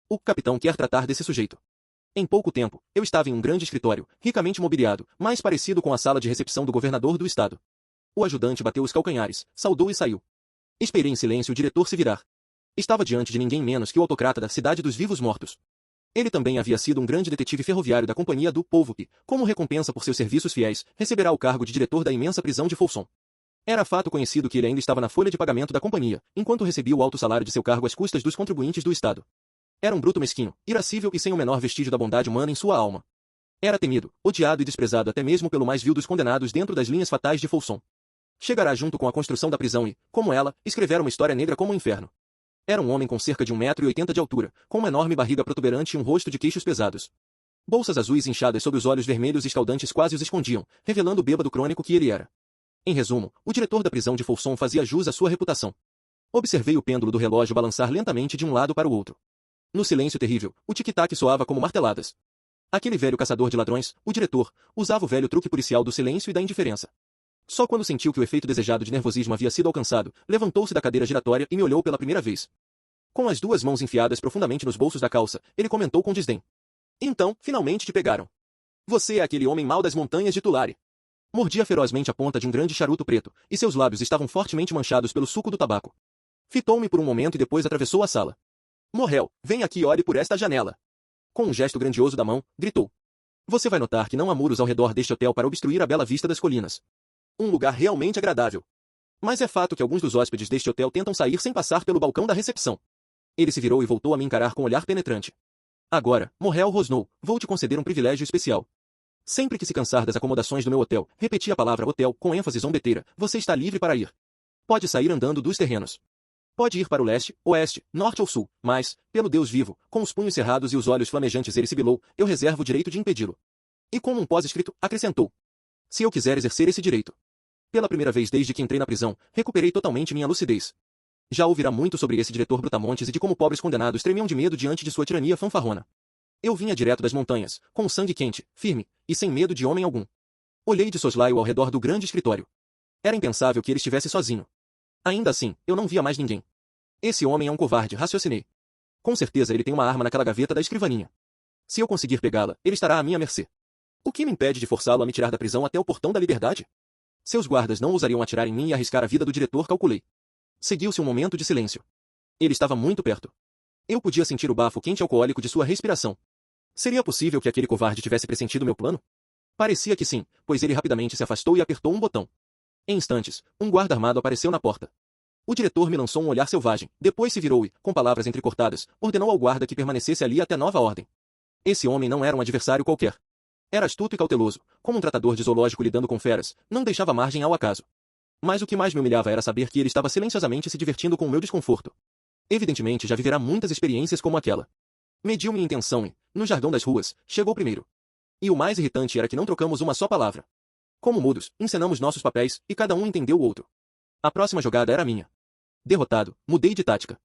O capitão quer tratar desse sujeito. Em pouco tempo, eu estava em um grande escritório, ricamente mobiliado, mais parecido com a sala de recepção do governador do estado. O ajudante bateu os calcanhares, saudou e saiu. Esperei em silêncio o diretor se virar. Estava diante de ninguém menos que o autocrata da cidade dos vivos mortos. Ele também havia sido um grande detetive ferroviário da Companhia do Povo e, como recompensa por seus serviços fiéis, receberá o cargo de diretor da imensa prisão de Folsom. Era fato conhecido que ele ainda estava na folha de pagamento da companhia, enquanto recebia o alto salário de seu cargo às custas dos contribuintes do estado. Era um bruto mesquinho, irascível e sem o menor vestígio da bondade humana em sua alma. Era temido, odiado e desprezado até mesmo pelo mais vil dos condenados dentro das linhas fatais de Folsom. Chegará junto com a construção da prisão e, como ela, escrever uma história negra como o inferno. Era um homem com cerca de 1,80 m de altura, com uma enorme barriga protuberante e um rosto de queixos pesados. Bolsas azuis inchadas sob os olhos vermelhos escaldantes quase os escondiam, revelando o bêbado crônico que ele era. Em resumo, o diretor da prisão de Folsom fazia jus à sua reputação. Observei o pêndulo do relógio balançar lentamente de um lado para o outro. No silêncio terrível, o tic-tac soava como marteladas. Aquele velho caçador de ladrões, o diretor, usava o velho truque policial do silêncio e da indiferença. Só quando sentiu que o efeito desejado de nervosismo havia sido alcançado, levantou-se da cadeira giratória e me olhou pela primeira vez. Com as duas mãos enfiadas profundamente nos bolsos da calça, ele comentou com desdém. Então, finalmente te pegaram. Você é aquele homem mau das montanhas de Tulare. Mordia ferozmente a ponta de um grande charuto preto, e seus lábios estavam fortemente manchados pelo suco do tabaco. Fitou-me por um momento e depois atravessou a sala. Morrel, vem aqui e olhe por esta janela. Com um gesto grandioso da mão, gritou. Você vai notar que não há muros ao redor deste hotel para obstruir a bela vista das colinas. Um lugar realmente agradável. Mas é fato que alguns dos hóspedes deste hotel tentam sair sem passar pelo balcão da recepção. Ele se virou e voltou a me encarar com um olhar penetrante. Agora, Morrel rosnou, vou te conceder um privilégio especial. Sempre que se cansar das acomodações do meu hotel, repetir a palavra hotel com ênfase zombeteira, você está livre para ir. Pode sair andando dos terrenos. Pode ir para o leste, oeste, norte ou sul, mas, pelo Deus vivo, com os punhos cerrados e os olhos flamejantes ele sibilou, eu reservo o direito de impedi-lo. E como um pós-escrito, acrescentou. Se eu quiser exercer esse direito. Pela primeira vez desde que entrei na prisão, recuperei totalmente minha lucidez. Já ouvirá muito sobre esse diretor Brutamontes e de como pobres condenados tremiam de medo diante de sua tirania fanfarrona. Eu vinha direto das montanhas, com o sangue quente, firme, e sem medo de homem algum. Olhei de soslaio ao redor do grande escritório. Era impensável que ele estivesse sozinho. Ainda assim, eu não via mais ninguém. Esse homem é um covarde, raciocinei. Com certeza ele tem uma arma naquela gaveta da escrivaninha. Se eu conseguir pegá-la, ele estará à minha mercê. O que me impede de forçá-lo a me tirar da prisão até o portão da liberdade? Seus guardas não ousariam atirar em mim e arriscar a vida do diretor, calculei. Seguiu-se um momento de silêncio. Ele estava muito perto. Eu podia sentir o bafo quente alcoólico de sua respiração. Seria possível que aquele covarde tivesse pressentido meu plano? Parecia que sim, pois ele rapidamente se afastou e apertou um botão. Em instantes, um guarda armado apareceu na porta. O diretor me lançou um olhar selvagem, depois se virou e, com palavras entrecortadas, ordenou ao guarda que permanecesse ali até nova ordem. Esse homem não era um adversário qualquer. Era astuto e cauteloso, como um tratador de zoológico lidando com feras, não deixava margem ao acaso. Mas o que mais me humilhava era saber que ele estava silenciosamente se divertindo com o meu desconforto. Evidentemente já viverá muitas experiências como aquela. Mediu minha intenção e, no jargão das ruas, chegou primeiro. E o mais irritante era que não trocamos uma só palavra. Como mudos, encenamos nossos papéis, e cada um entendeu o outro. A próxima jogada era minha. Derrotado, mudei de tática.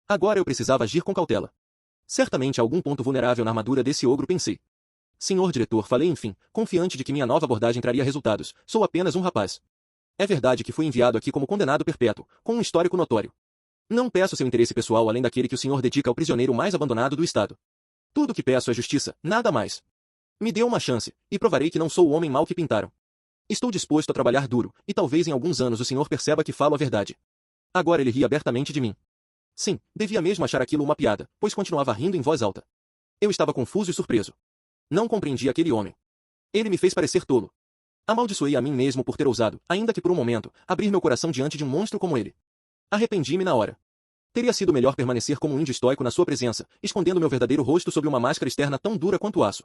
Agora eu precisava agir com cautela. Certamente há algum ponto vulnerável na armadura desse ogro, pensei. Senhor diretor, falei enfim, confiante de que minha nova abordagem traria resultados, sou apenas um rapaz. É verdade que fui enviado aqui como condenado perpétuo, com um histórico notório. Não peço seu interesse pessoal além daquele que o senhor dedica ao prisioneiro mais abandonado do Estado. Tudo o que peço é justiça, nada mais. Me dê uma chance, e provarei que não sou o homem mau que pintaram. Estou disposto a trabalhar duro, e talvez em alguns anos o senhor perceba que falo a verdade. Agora ele ri abertamente de mim. Sim, devia mesmo achar aquilo uma piada, pois continuava rindo em voz alta. Eu estava confuso e surpreso. Não compreendi aquele homem. Ele me fez parecer tolo. Amaldiçoei a mim mesmo por ter ousado, ainda que por um momento, abrir meu coração diante de um monstro como ele. Arrependi-me na hora. Teria sido melhor permanecer como um índio estoico na sua presença, escondendo meu verdadeiro rosto sob uma máscara externa tão dura quanto aço.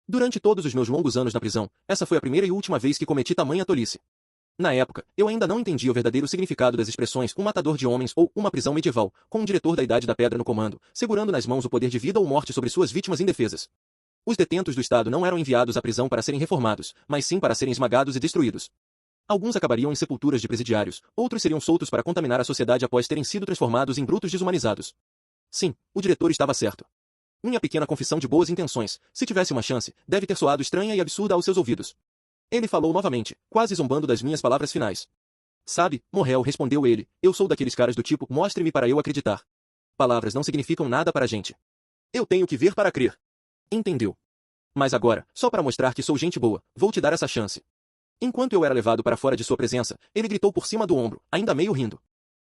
Durante todos os meus longos anos na prisão, essa foi a primeira e última vez que cometi tamanha tolice. Na época, eu ainda não entendia o verdadeiro significado das expressões um matador de homens ou uma prisão medieval, com um diretor da Idade da Pedra no comando, segurando nas mãos o poder de vida ou morte sobre suas vítimas indefesas. Os detentos do Estado não eram enviados à prisão para serem reformados, mas sim para serem esmagados e destruídos. Alguns acabariam em sepulturas de presidiários, outros seriam soltos para contaminar a sociedade após terem sido transformados em brutos desumanizados. Sim, o diretor estava certo. Minha pequena confissão de boas intenções, se tivesse uma chance, deve ter soado estranha e absurda aos seus ouvidos. Ele falou novamente, quase zombando das minhas palavras finais. Sabe, Morrel, respondeu ele, eu sou daqueles caras do tipo, mostre-me para eu acreditar. Palavras não significam nada para a gente. Eu tenho que ver para crer. Entendeu? Mas agora, só para mostrar que sou gente boa, vou te dar essa chance. Enquanto eu era levado para fora de sua presença, ele gritou por cima do ombro, ainda meio rindo.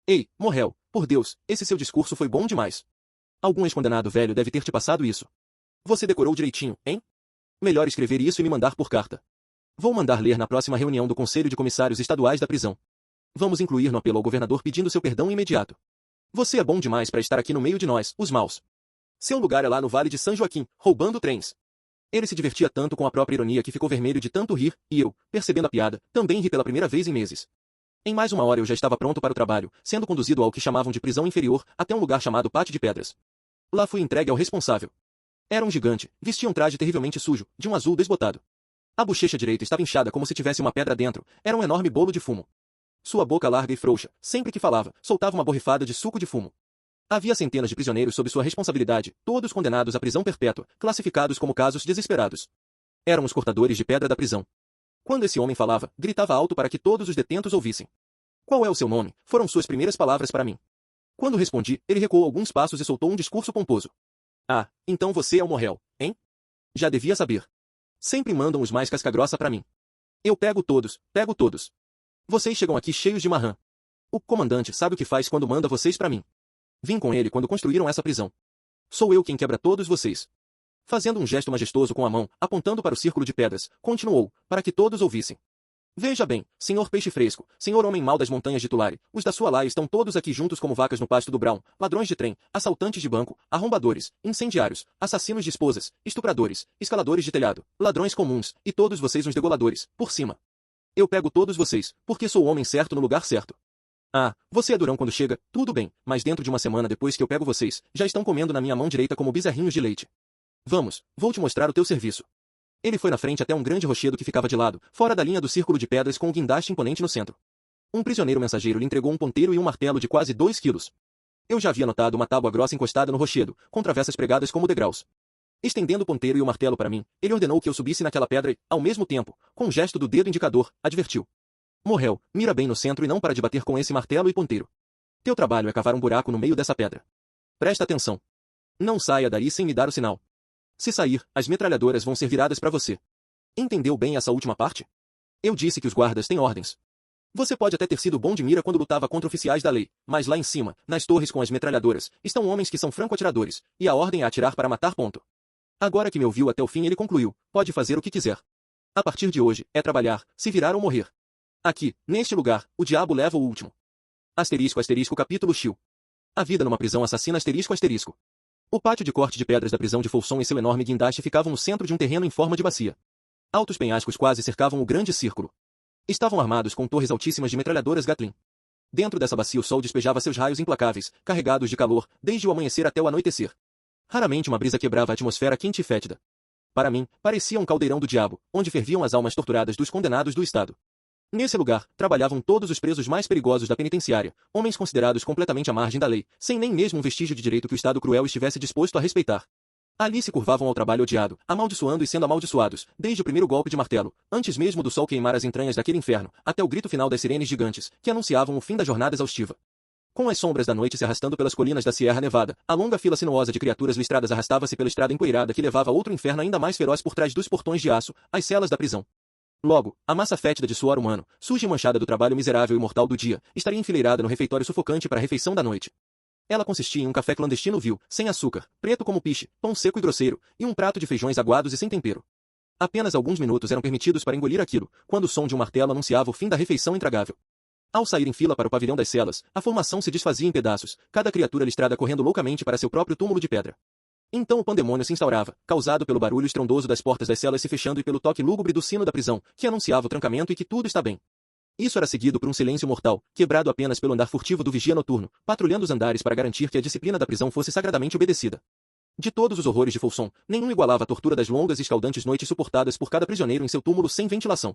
Ei, Morrel, por Deus, esse seu discurso foi bom demais. Algum ex-condenado velho deve ter te passado isso. Você decorou direitinho, hein? Melhor escrever isso e me mandar por carta. Vou mandar ler na próxima reunião do Conselho de Comissários Estaduais da prisão. Vamos incluir no apelo ao governador pedindo seu perdão imediato. Você é bom demais para estar aqui no meio de nós, os maus. Seu lugar é lá no Vale de São Joaquim, roubando trens. Ele se divertia tanto com a própria ironia que ficou vermelho de tanto rir, e eu, percebendo a piada, também ri pela primeira vez em meses. Em mais uma hora eu já estava pronto para o trabalho, sendo conduzido ao que chamavam de prisão inferior, até um lugar chamado Pátio de Pedras. Lá fui entregue ao responsável. Era um gigante, vestia um traje terrivelmente sujo, de um azul desbotado. A bochecha direita estava inchada como se tivesse uma pedra dentro, era um enorme bolo de fumo. Sua boca larga e frouxa, sempre que falava, soltava uma borrifada de suco de fumo. Havia centenas de prisioneiros sob sua responsabilidade, todos condenados à prisão perpétua, classificados como casos desesperados. Eram os cortadores de pedra da prisão. Quando esse homem falava, gritava alto para que todos os detentos ouvissem. Qual é o seu nome? Foram suas primeiras palavras para mim. Quando respondi, ele recuou alguns passos e soltou um discurso pomposo. Ah, então você é o Morrel, hein? Já devia saber. Sempre mandam os mais casca-grossa para mim. Eu pego todos, pego todos. Vocês chegam aqui cheios de marrã. O comandante sabe o que faz quando manda vocês para mim. Vim com ele quando construíram essa prisão. Sou eu quem quebra todos vocês. Fazendo um gesto majestoso com a mão, apontando para o círculo de pedras, continuou, para que todos ouvissem. Veja bem, senhor peixe fresco, senhor homem mau das montanhas de Tulare, os da sua laia estão todos aqui juntos como vacas no pasto do Brown, ladrões de trem, assaltantes de banco, arrombadores, incendiários, assassinos de esposas, estupradores, escaladores de telhado, ladrões comuns, e todos vocês uns degoladores, por cima. Eu pego todos vocês, porque sou o homem certo no lugar certo. Ah, você é durão quando chega, tudo bem, mas dentro de uma semana depois que eu pego vocês, já estão comendo na minha mão direita como bezerrinhos de leite. Vamos, vou te mostrar o teu serviço. Ele foi na frente até um grande rochedo que ficava de lado, fora da linha do círculo de pedras com um guindaste imponente no centro. Um prisioneiro mensageiro lhe entregou um ponteiro e um martelo de quase 2 quilos. Eu já havia notado uma tábua grossa encostada no rochedo, com travessas pregadas como degraus. Estendendo o ponteiro e o martelo para mim, ele ordenou que eu subisse naquela pedra e, ao mesmo tempo, com um gesto do dedo indicador, advertiu. Morrel, mira bem no centro e não para de bater com esse martelo e ponteiro. Teu trabalho é cavar um buraco no meio dessa pedra. Presta atenção. Não saia daí sem me dar o sinal. Se sair, as metralhadoras vão ser viradas para você. Entendeu bem essa última parte? Eu disse que os guardas têm ordens. Você pode até ter sido bom de mira quando lutava contra oficiais da lei, mas lá em cima, nas torres com as metralhadoras, estão homens que são franco-atiradores, e a ordem é atirar para matar ponto. Agora que me ouviu até o fim ele concluiu, pode fazer o que quiser. A partir de hoje, é trabalhar, se virar ou morrer. Aqui, neste lugar, o diabo leva o último. Asterisco asterisco capítulo X. A vida numa prisão assassina asterisco asterisco. O pátio de corte de pedras da prisão de Folsom e seu enorme guindaste ficavam no centro de um terreno em forma de bacia. Altos penhascos quase cercavam o grande círculo. Estavam armados com torres altíssimas de metralhadoras Gatling. Dentro dessa bacia o sol despejava seus raios implacáveis, carregados de calor, desde o amanhecer até o anoitecer. Raramente uma brisa quebrava a atmosfera quente e fétida. Para mim, parecia um caldeirão do diabo, onde ferviam as almas torturadas dos condenados do Estado. Nesse lugar, trabalhavam todos os presos mais perigosos da penitenciária, homens considerados completamente à margem da lei, sem nem mesmo um vestígio de direito que o Estado cruel estivesse disposto a respeitar. Ali se curvavam ao trabalho odiado, amaldiçoando e sendo amaldiçoados, desde o primeiro golpe de martelo, antes mesmo do sol queimar as entranhas daquele inferno, até o grito final das sirenes gigantes, que anunciavam o fim da jornada exaustiva. Com as sombras da noite se arrastando pelas colinas da Sierra Nevada, a longa fila sinuosa de criaturas listradas arrastava-se pela estrada empoeirada que levava a outro inferno ainda mais feroz por trás dos portões de aço, as celas da prisão. Logo, a massa fétida de suor humano, suja e manchada do trabalho miserável e mortal do dia, estaria enfileirada no refeitório sufocante para a refeição da noite. Ela consistia em um café clandestino vil, sem açúcar, preto como piche, pão seco e grosseiro, e um prato de feijões aguados e sem tempero. Apenas alguns minutos eram permitidos para engolir aquilo, quando o som de um martelo anunciava o fim da refeição intragável. Ao sair em fila para o pavilhão das celas, a formação se desfazia em pedaços, cada criatura listrada correndo loucamente para seu próprio túmulo de pedra. Então o pandemônio se instaurava, causado pelo barulho estrondoso das portas das celas se fechando e pelo toque lúgubre do sino da prisão, que anunciava o trancamento e que tudo está bem. Isso era seguido por um silêncio mortal, quebrado apenas pelo andar furtivo do vigia noturno, patrulhando os andares para garantir que a disciplina da prisão fosse sagradamente obedecida. De todos os horrores de Folsom, nenhum igualava a tortura das longas e escaldantes noites suportadas por cada prisioneiro em seu túmulo sem ventilação.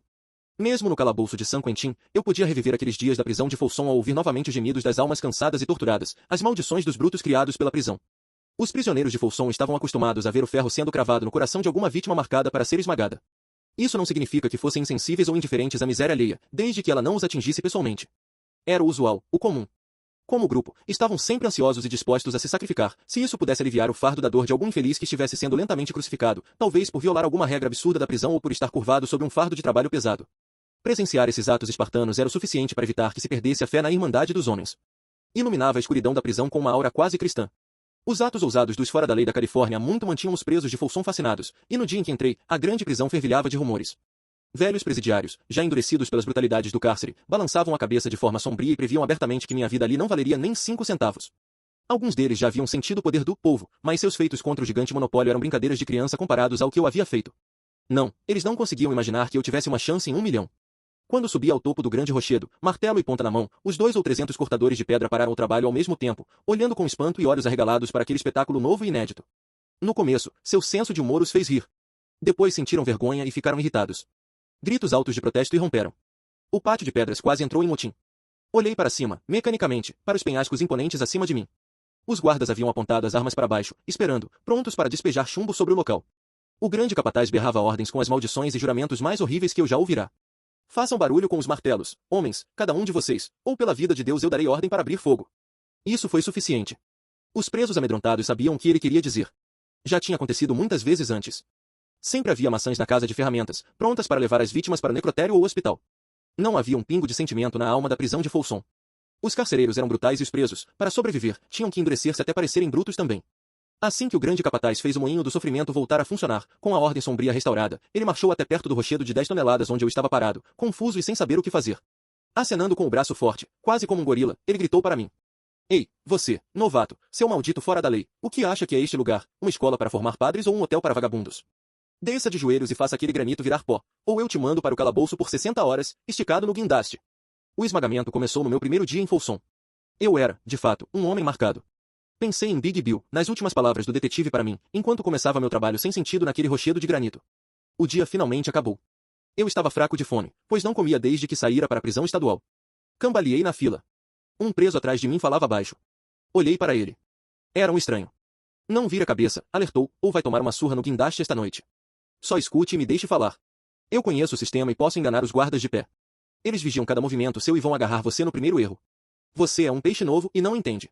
Mesmo no calabouço de San Quentin, eu podia reviver aqueles dias da prisão de Folsom ao ouvir novamente os gemidos das almas cansadas e torturadas, as maldições dos brutos criados pela prisão. Os prisioneiros de Folsom estavam acostumados a ver o ferro sendo cravado no coração de alguma vítima marcada para ser esmagada. Isso não significa que fossem insensíveis ou indiferentes à miséria alheia, desde que ela não os atingisse pessoalmente. Era o usual, o comum. Como grupo, estavam sempre ansiosos e dispostos a se sacrificar, se isso pudesse aliviar o fardo da dor de algum infeliz que estivesse sendo lentamente crucificado, talvez por violar alguma regra absurda da prisão ou por estar curvado sob um fardo de trabalho pesado. Presenciar esses atos espartanos era o suficiente para evitar que se perdesse a fé na irmandade dos homens. Iluminava a escuridão da prisão com uma aura quase cristã. Os atos ousados dos fora da lei da Califórnia muito mantinham os presos de Folsom fascinados, e no dia em que entrei, a grande prisão fervilhava de rumores. Velhos presidiários, já endurecidos pelas brutalidades do cárcere, balançavam a cabeça de forma sombria e previam abertamente que minha vida ali não valeria nem 5 centavos. Alguns deles já haviam sentido o poder do povo, mas seus feitos contra o gigante monopólio eram brincadeiras de criança comparados ao que eu havia feito. Não, eles não conseguiam imaginar que eu tivesse uma chance em 1 milhão. Quando subi ao topo do grande rochedo, martelo e ponta na mão, os 200 ou 300 cortadores de pedra pararam o trabalho ao mesmo tempo, olhando com espanto e olhos arregalados para aquele espetáculo novo e inédito. No começo, seu senso de humor os fez rir. Depois sentiram vergonha e ficaram irritados. Gritos altos de protesto irromperam. O pátio de pedras quase entrou em motim. Olhei para cima, mecanicamente, para os penhascos imponentes acima de mim. Os guardas haviam apontado as armas para baixo, esperando, prontos para despejar chumbo sobre o local. O grande capataz berrava ordens com as maldições e juramentos mais horríveis que eu já ouvirá. Façam barulho com os martelos, homens, cada um de vocês, ou pela vida de Deus eu darei ordem para abrir fogo. Isso foi suficiente. Os presos amedrontados sabiam o que ele queria dizer. Já tinha acontecido muitas vezes antes. Sempre havia maçãs na casa de ferramentas, prontas para levar as vítimas para o necrotério ou hospital. Não havia um pingo de sentimento na alma da prisão de Folsom. Os carcereiros eram brutais e os presos, para sobreviver, tinham que endurecer-se até parecerem brutos também. Assim que o grande capataz fez o moinho do sofrimento voltar a funcionar, com a ordem sombria restaurada, ele marchou até perto do rochedo de 10 toneladas onde eu estava parado, confuso e sem saber o que fazer. Acenando com o braço forte, quase como um gorila, ele gritou para mim. Ei, você, novato, seu maldito fora da lei, o que acha que é este lugar, uma escola para formar padres ou um hotel para vagabundos? Desça de joelhos e faça aquele granito virar pó, ou eu te mando para o calabouço por 60 horas, esticado no guindaste. O esmagamento começou no meu primeiro dia em Folsom. Eu era, de fato, um homem marcado. Pensei em Big Bill, nas últimas palavras do detetive para mim, enquanto começava meu trabalho sem sentido naquele rochedo de granito. O dia finalmente acabou. Eu estava fraco de fome, pois não comia desde que saíra para a prisão estadual. Cambaleei na fila. Um preso atrás de mim falava baixo. Olhei para ele. Era um estranho. Não vira a cabeça, alertou, ou vai tomar uma surra no guindaste esta noite. Só escute e me deixe falar. Eu conheço o sistema e posso enganar os guardas de pé. Eles vigiam cada movimento seu e vão agarrar você no primeiro erro. Você é um peixe novo e não entende.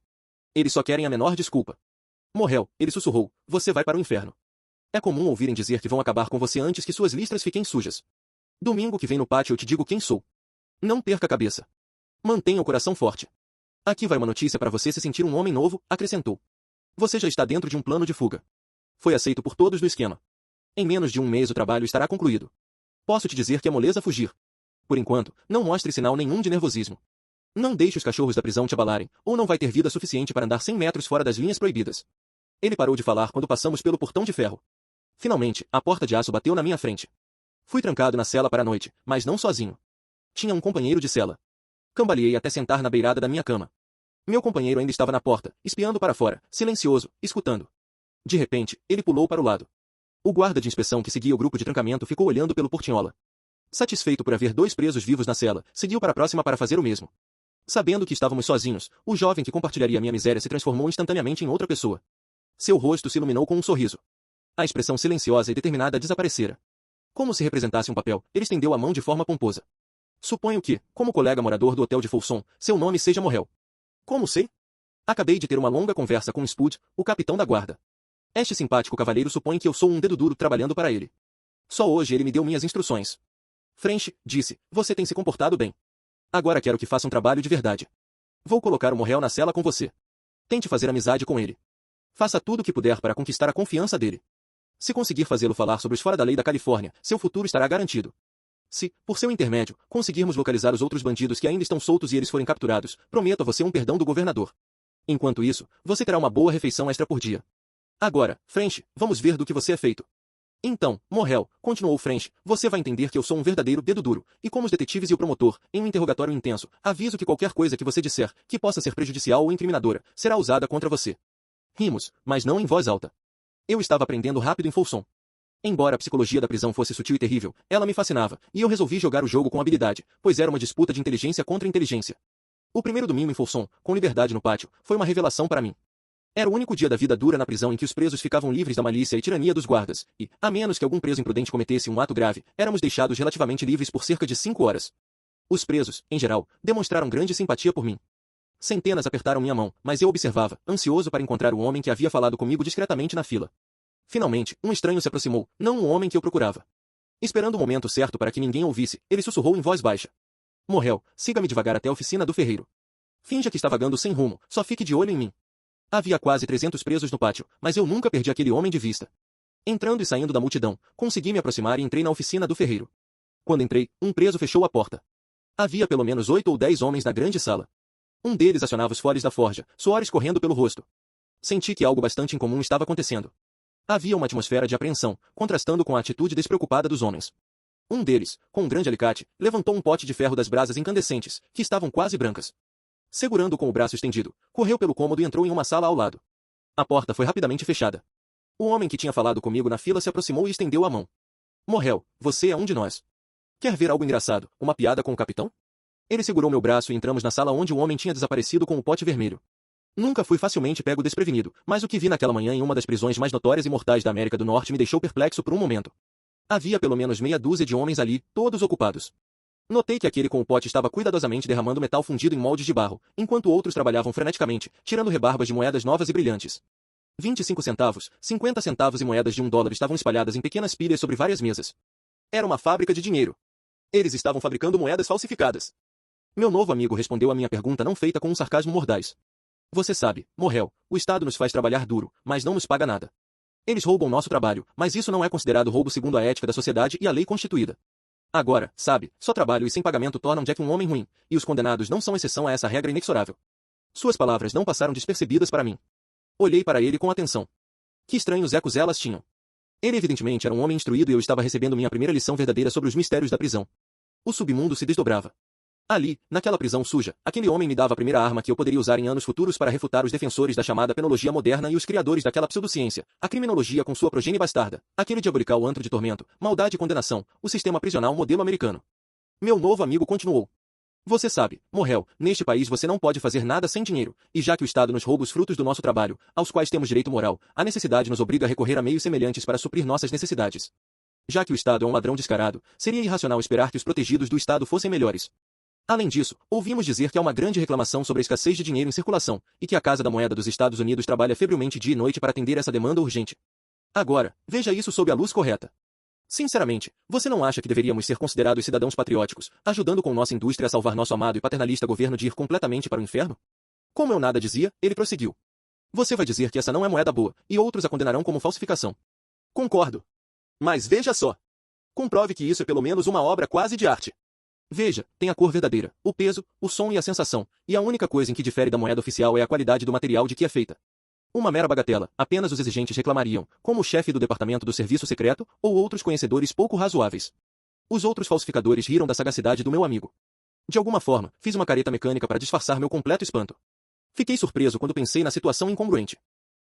Eles só querem a menor desculpa. Morreu, ele sussurrou, você vai para o inferno. É comum ouvirem dizer que vão acabar com você antes que suas listras fiquem sujas. Domingo que vem no pátio eu te digo quem sou. Não perca a cabeça. Mantenha o coração forte. Aqui vai uma notícia para você se sentir um homem novo, acrescentou. Você já está dentro de um plano de fuga. Foi aceito por todos no esquema. Em menos de um mês o trabalho estará concluído. Posso te dizer que é moleza fugir. Por enquanto, não mostre sinal nenhum de nervosismo. Não deixe os cachorros da prisão te abalarem, ou não vai ter vida suficiente para andar 100 metros fora das linhas proibidas. Ele parou de falar quando passamos pelo portão de ferro. Finalmente, a porta de aço bateu na minha frente. Fui trancado na cela para a noite, mas não sozinho. Tinha um companheiro de cela. Cambaleei até sentar na beirada da minha cama. Meu companheiro ainda estava na porta, espiando para fora, silencioso, escutando. De repente, ele pulou para o lado. O guarda de inspeção que seguia o grupo de trancamento ficou olhando pelo portinhola. Satisfeito por haver 2 presos vivos na cela, seguiu para a próxima para fazer o mesmo. Sabendo que estávamos sozinhos, o jovem que compartilharia minha miséria se transformou instantaneamente em outra pessoa. Seu rosto se iluminou com um sorriso. A expressão silenciosa e determinada desaparecera. Como se representasse um papel, ele estendeu a mão de forma pomposa. Suponho que, como colega morador do hotel de Folsom, seu nome seja Morrel. Como sei? Acabei de ter uma longa conversa com Spud, o capitão da guarda. Este simpático cavalheiro supõe que eu sou um dedo duro trabalhando para ele. Só hoje ele me deu minhas instruções. French, disse, você tem se comportado bem. Agora quero que faça um trabalho de verdade. Vou colocar o Morrel na cela com você. Tente fazer amizade com ele. Faça tudo o que puder para conquistar a confiança dele. Se conseguir fazê-lo falar sobre os fora da lei da Califórnia, seu futuro estará garantido. Se, por seu intermédio, conseguirmos localizar os outros bandidos que ainda estão soltos e eles forem capturados, prometo a você um perdão do governador. Enquanto isso, você terá uma boa refeição extra por dia. Agora, French, vamos ver do que você é feito. Então, Morrel, continuou French, você vai entender que eu sou um verdadeiro dedo duro, e como os detetives e o promotor, em um interrogatório intenso, aviso que qualquer coisa que você disser, que possa ser prejudicial ou incriminadora, será usada contra você. Rimos, mas não em voz alta. Eu estava aprendendo rápido em Folsom. Embora a psicologia da prisão fosse sutil e terrível, ela me fascinava, e eu resolvi jogar o jogo com habilidade, pois era uma disputa de inteligência contra inteligência. O primeiro domingo em Folsom, com liberdade no pátio, foi uma revelação para mim. Era o único dia da vida dura na prisão em que os presos ficavam livres da malícia e tirania dos guardas, e, a menos que algum preso imprudente cometesse um ato grave, éramos deixados relativamente livres por cerca de 5 horas. Os presos, em geral, demonstraram grande simpatia por mim. Centenas apertaram minha mão, mas eu observava, ansioso para encontrar o homem que havia falado comigo discretamente na fila. Finalmente, um estranho se aproximou, não o homem que eu procurava. Esperando o momento certo para que ninguém ouvisse, ele sussurrou em voz baixa. Morrel, siga-me devagar até a oficina do ferreiro. Finja que está vagando sem rumo, só fique de olho em mim. Havia quase 300 presos no pátio, mas eu nunca perdi aquele homem de vista. Entrando e saindo da multidão, consegui me aproximar e entrei na oficina do ferreiro. Quando entrei, um preso fechou a porta. Havia pelo menos 8 ou 10 homens na grande sala. Um deles acionava os foles da forja, suor escorrendo pelo rosto. Senti que algo bastante incomum estava acontecendo. Havia uma atmosfera de apreensão, contrastando com a atitude despreocupada dos homens. Um deles, com um grande alicate, levantou um pote de ferro das brasas incandescentes, que estavam quase brancas. Segurando com o braço estendido, correu pelo cômodo e entrou em uma sala ao lado. A porta foi rapidamente fechada. O homem que tinha falado comigo na fila se aproximou e estendeu a mão. Morrel, você é um de nós. Quer ver algo engraçado, uma piada com o capitão? Ele segurou meu braço e entramos na sala onde o homem tinha desaparecido com o pote vermelho. Nunca fui facilmente pego desprevenido, mas o que vi naquela manhã em uma das prisões mais notórias e mortais da América do Norte me deixou perplexo por um momento. Havia pelo menos meia dúzia de homens ali, todos ocupados. Notei que aquele com o pote estava cuidadosamente derramando metal fundido em moldes de barro, enquanto outros trabalhavam freneticamente, tirando rebarbas de moedas novas e brilhantes. 25 centavos, 50 centavos e moedas de $1 estavam espalhadas em pequenas pilhas sobre várias mesas. Era uma fábrica de dinheiro. Eles estavam fabricando moedas falsificadas. Meu novo amigo respondeu à minha pergunta não feita com um sarcasmo mordaz. Você sabe, Morrel, o Estado nos faz trabalhar duro, mas não nos paga nada. Eles roubam nosso trabalho, mas isso não é considerado roubo segundo a ética da sociedade e a lei constituída. Agora, sabe, só trabalho e sem pagamento tornam Jack um homem ruim, e os condenados não são exceção a essa regra inexorável. Suas palavras não passaram despercebidas para mim. Olhei para ele com atenção. Que estranhos ecos elas tinham. Ele evidentemente era um homem instruído e eu estava recebendo minha primeira lição verdadeira sobre os mistérios da prisão. O submundo se desdobrava. Ali, naquela prisão suja, aquele homem me dava a primeira arma que eu poderia usar em anos futuros para refutar os defensores da chamada penologia moderna e os criadores daquela pseudociência, a criminologia com sua progenie bastarda, aquele diabolical antro de tormento, maldade e condenação, o sistema prisional modelo americano. Meu novo amigo continuou. Você sabe, Morrel, neste país você não pode fazer nada sem dinheiro, e já que o Estado nos rouba os frutos do nosso trabalho, aos quais temos direito moral, a necessidade nos obriga a recorrer a meios semelhantes para suprir nossas necessidades. Já que o Estado é um ladrão descarado, seria irracional esperar que os protegidos do Estado fossem melhores. Além disso, ouvimos dizer que há uma grande reclamação sobre a escassez de dinheiro em circulação, e que a Casa da Moeda dos Estados Unidos trabalha febrilmente dia e noite para atender essa demanda urgente. Agora, veja isso sob a luz correta. Sinceramente, você não acha que deveríamos ser considerados cidadãos patrióticos, ajudando com nossa indústria a salvar nosso amado e paternalista governo de ir completamente para o inferno? Como eu nada dizia, ele prosseguiu. Você vai dizer que essa não é moeda boa, e outros a condenarão como falsificação. Concordo. Mas veja só. Comprove que isso é pelo menos uma obra quase de arte. Veja, tem a cor verdadeira, o peso, o som e a sensação, e a única coisa em que difere da moeda oficial é a qualidade do material de que é feita. Uma mera bagatela, apenas os exigentes reclamariam, como o chefe do departamento do serviço secreto, ou outros conhecedores pouco razoáveis. Os outros falsificadores riram da sagacidade do meu amigo. De alguma forma, fiz uma careta mecânica para disfarçar meu completo espanto. Fiquei surpreso quando pensei na situação incongruente.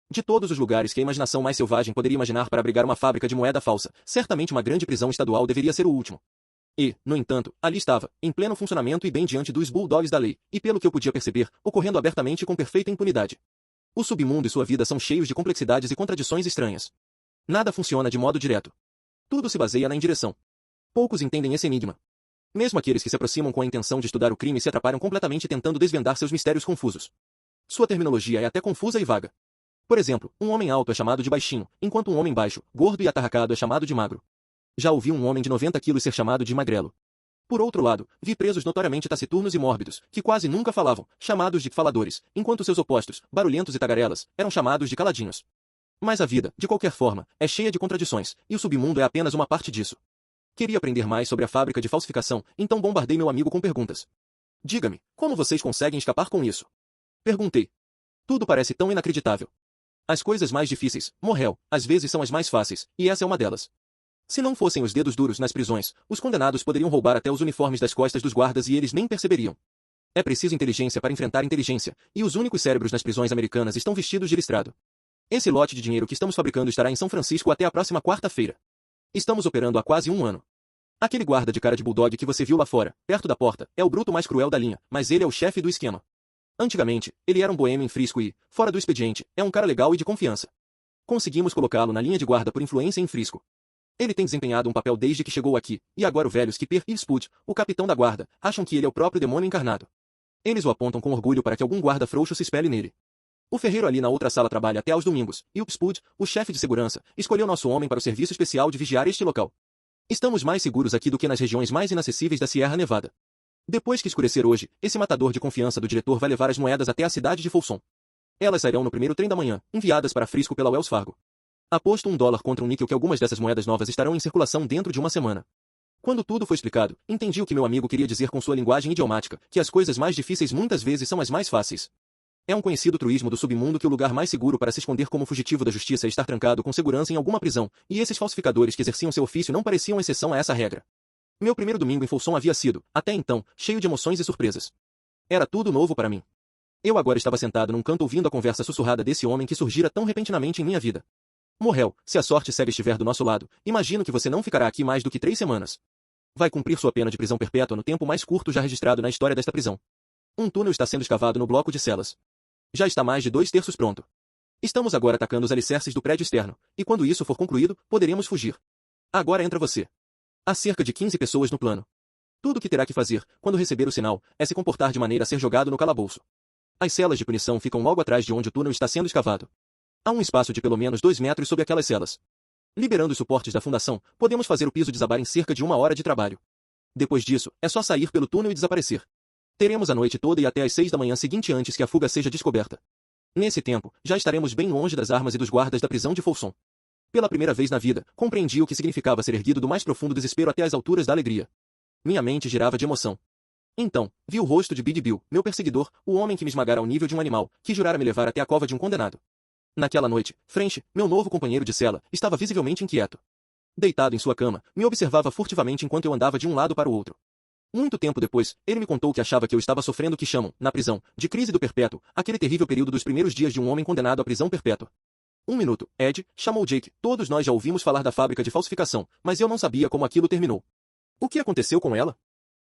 De todos os lugares que a imaginação mais selvagem poderia imaginar para abrigar uma fábrica de moeda falsa, certamente uma grande prisão estadual deveria ser o último. E, no entanto, ali estava, em pleno funcionamento e bem diante dos bulldogs da lei, e pelo que eu podia perceber, ocorrendo abertamente e com perfeita impunidade. O submundo e sua vida são cheios de complexidades e contradições estranhas. Nada funciona de modo direto. Tudo se baseia na indireção. Poucos entendem esse enigma. Mesmo aqueles que se aproximam com a intenção de estudar o crime se atrapalham completamente tentando desvendar seus mistérios confusos. Sua terminologia é até confusa e vaga. Por exemplo, um homem alto é chamado de baixinho, enquanto um homem baixo, gordo e atarracado é chamado de magro. Já ouvi um homem de 90 quilos ser chamado de magrelo. Por outro lado, vi presos notoriamente taciturnos e mórbidos, que quase nunca falavam, chamados de faladores, enquanto seus opostos, barulhentos e tagarelas, eram chamados de caladinhos. Mas a vida, de qualquer forma, é cheia de contradições, e o submundo é apenas uma parte disso. Queria aprender mais sobre a fábrica de falsificação, então bombardei meu amigo com perguntas. Diga-me, como vocês conseguem escapar com isso? Perguntei. Tudo parece tão inacreditável. As coisas mais difíceis, Morrel, às vezes são as mais fáceis, e essa é uma delas. Se não fossem os dedos duros nas prisões, os condenados poderiam roubar até os uniformes das costas dos guardas e eles nem perceberiam. É preciso inteligência para enfrentar inteligência, e os únicos cérebros nas prisões americanas estão vestidos de listrado. Esse lote de dinheiro que estamos fabricando estará em São Francisco até a próxima quarta-feira. Estamos operando há quase um ano. Aquele guarda de cara de bulldog que você viu lá fora, perto da porta, é o bruto mais cruel da linha, mas ele é o chefe do esquema. Antigamente, ele era um boêmio em Frisco e, fora do expediente, é um cara legal e de confiança. Conseguimos colocá-lo na linha de guarda por influência em Frisco. Ele tem desempenhado um papel desde que chegou aqui, e agora o velho Skipper e Spud, o capitão da guarda, acham que ele é o próprio demônio encarnado. Eles o apontam com orgulho para que algum guarda frouxo se espelhe nele. O ferreiro ali na outra sala trabalha até aos domingos, e o Spud, o chefe de segurança, escolheu nosso homem para o serviço especial de vigiar este local. Estamos mais seguros aqui do que nas regiões mais inacessíveis da Sierra Nevada. Depois que escurecer hoje, esse matador de confiança do diretor vai levar as moedas até a cidade de Folsom. Elas sairão no primeiro trem da manhã, enviadas para Frisco pela Wells Fargo. Aposto $1 contra um níquel que algumas dessas moedas novas estarão em circulação dentro de uma semana. Quando tudo foi explicado, entendi o que meu amigo queria dizer com sua linguagem idiomática, que as coisas mais difíceis muitas vezes são as mais fáceis. É um conhecido truísmo do submundo que o lugar mais seguro para se esconder como fugitivo da justiça é estar trancado com segurança em alguma prisão, e esses falsificadores que exerciam seu ofício não pareciam exceção a essa regra. Meu primeiro domingo em Folsom havia sido, até então, cheio de emoções e surpresas. Era tudo novo para mim. Eu agora estava sentado num canto ouvindo a conversa sussurrada desse homem que surgira tão repentinamente em minha vida. Morrel, se a sorte cega estiver do nosso lado, imagino que você não ficará aqui mais do que 3 semanas. Vai cumprir sua pena de prisão perpétua no tempo mais curto já registrado na história desta prisão. Um túnel está sendo escavado no bloco de celas. Já está mais de 2/3 pronto. Estamos agora atacando os alicerces do prédio externo, e quando isso for concluído, poderemos fugir. Agora entra você. Há cerca de 15 pessoas no plano. Tudo o que terá que fazer, quando receber o sinal, é se comportar de maneira a ser jogado no calabouço. As celas de punição ficam logo atrás de onde o túnel está sendo escavado. Há um espaço de pelo menos 2 metros sob aquelas celas. Liberando os suportes da fundação, podemos fazer o piso desabar em cerca de 1 hora de trabalho. Depois disso, é só sair pelo túnel e desaparecer. Teremos a noite toda e até às 6 da manhã seguinte antes que a fuga seja descoberta. Nesse tempo, já estaremos bem longe das armas e dos guardas da prisão de Folsom. Pela primeira vez na vida, compreendi o que significava ser erguido do mais profundo desespero até as alturas da alegria. Minha mente girava de emoção. Então, vi o rosto de Big Bill, meu perseguidor, o homem que me esmagara ao nível de um animal, que jurara me levar até a cova de um condenado. Naquela noite, French, meu novo companheiro de cela, estava visivelmente inquieto. Deitado em sua cama, me observava furtivamente enquanto eu andava de um lado para o outro. Muito tempo depois, ele me contou que achava que eu estava sofrendo o que chamam, na prisão, de crise do perpétuo, aquele terrível período dos primeiros dias de um homem condenado à prisão perpétua. Um minuto, Ed, chamou Jake, todos nós já ouvimos falar da fábrica de falsificação, mas eu não sabia como aquilo terminou. O que aconteceu com ela?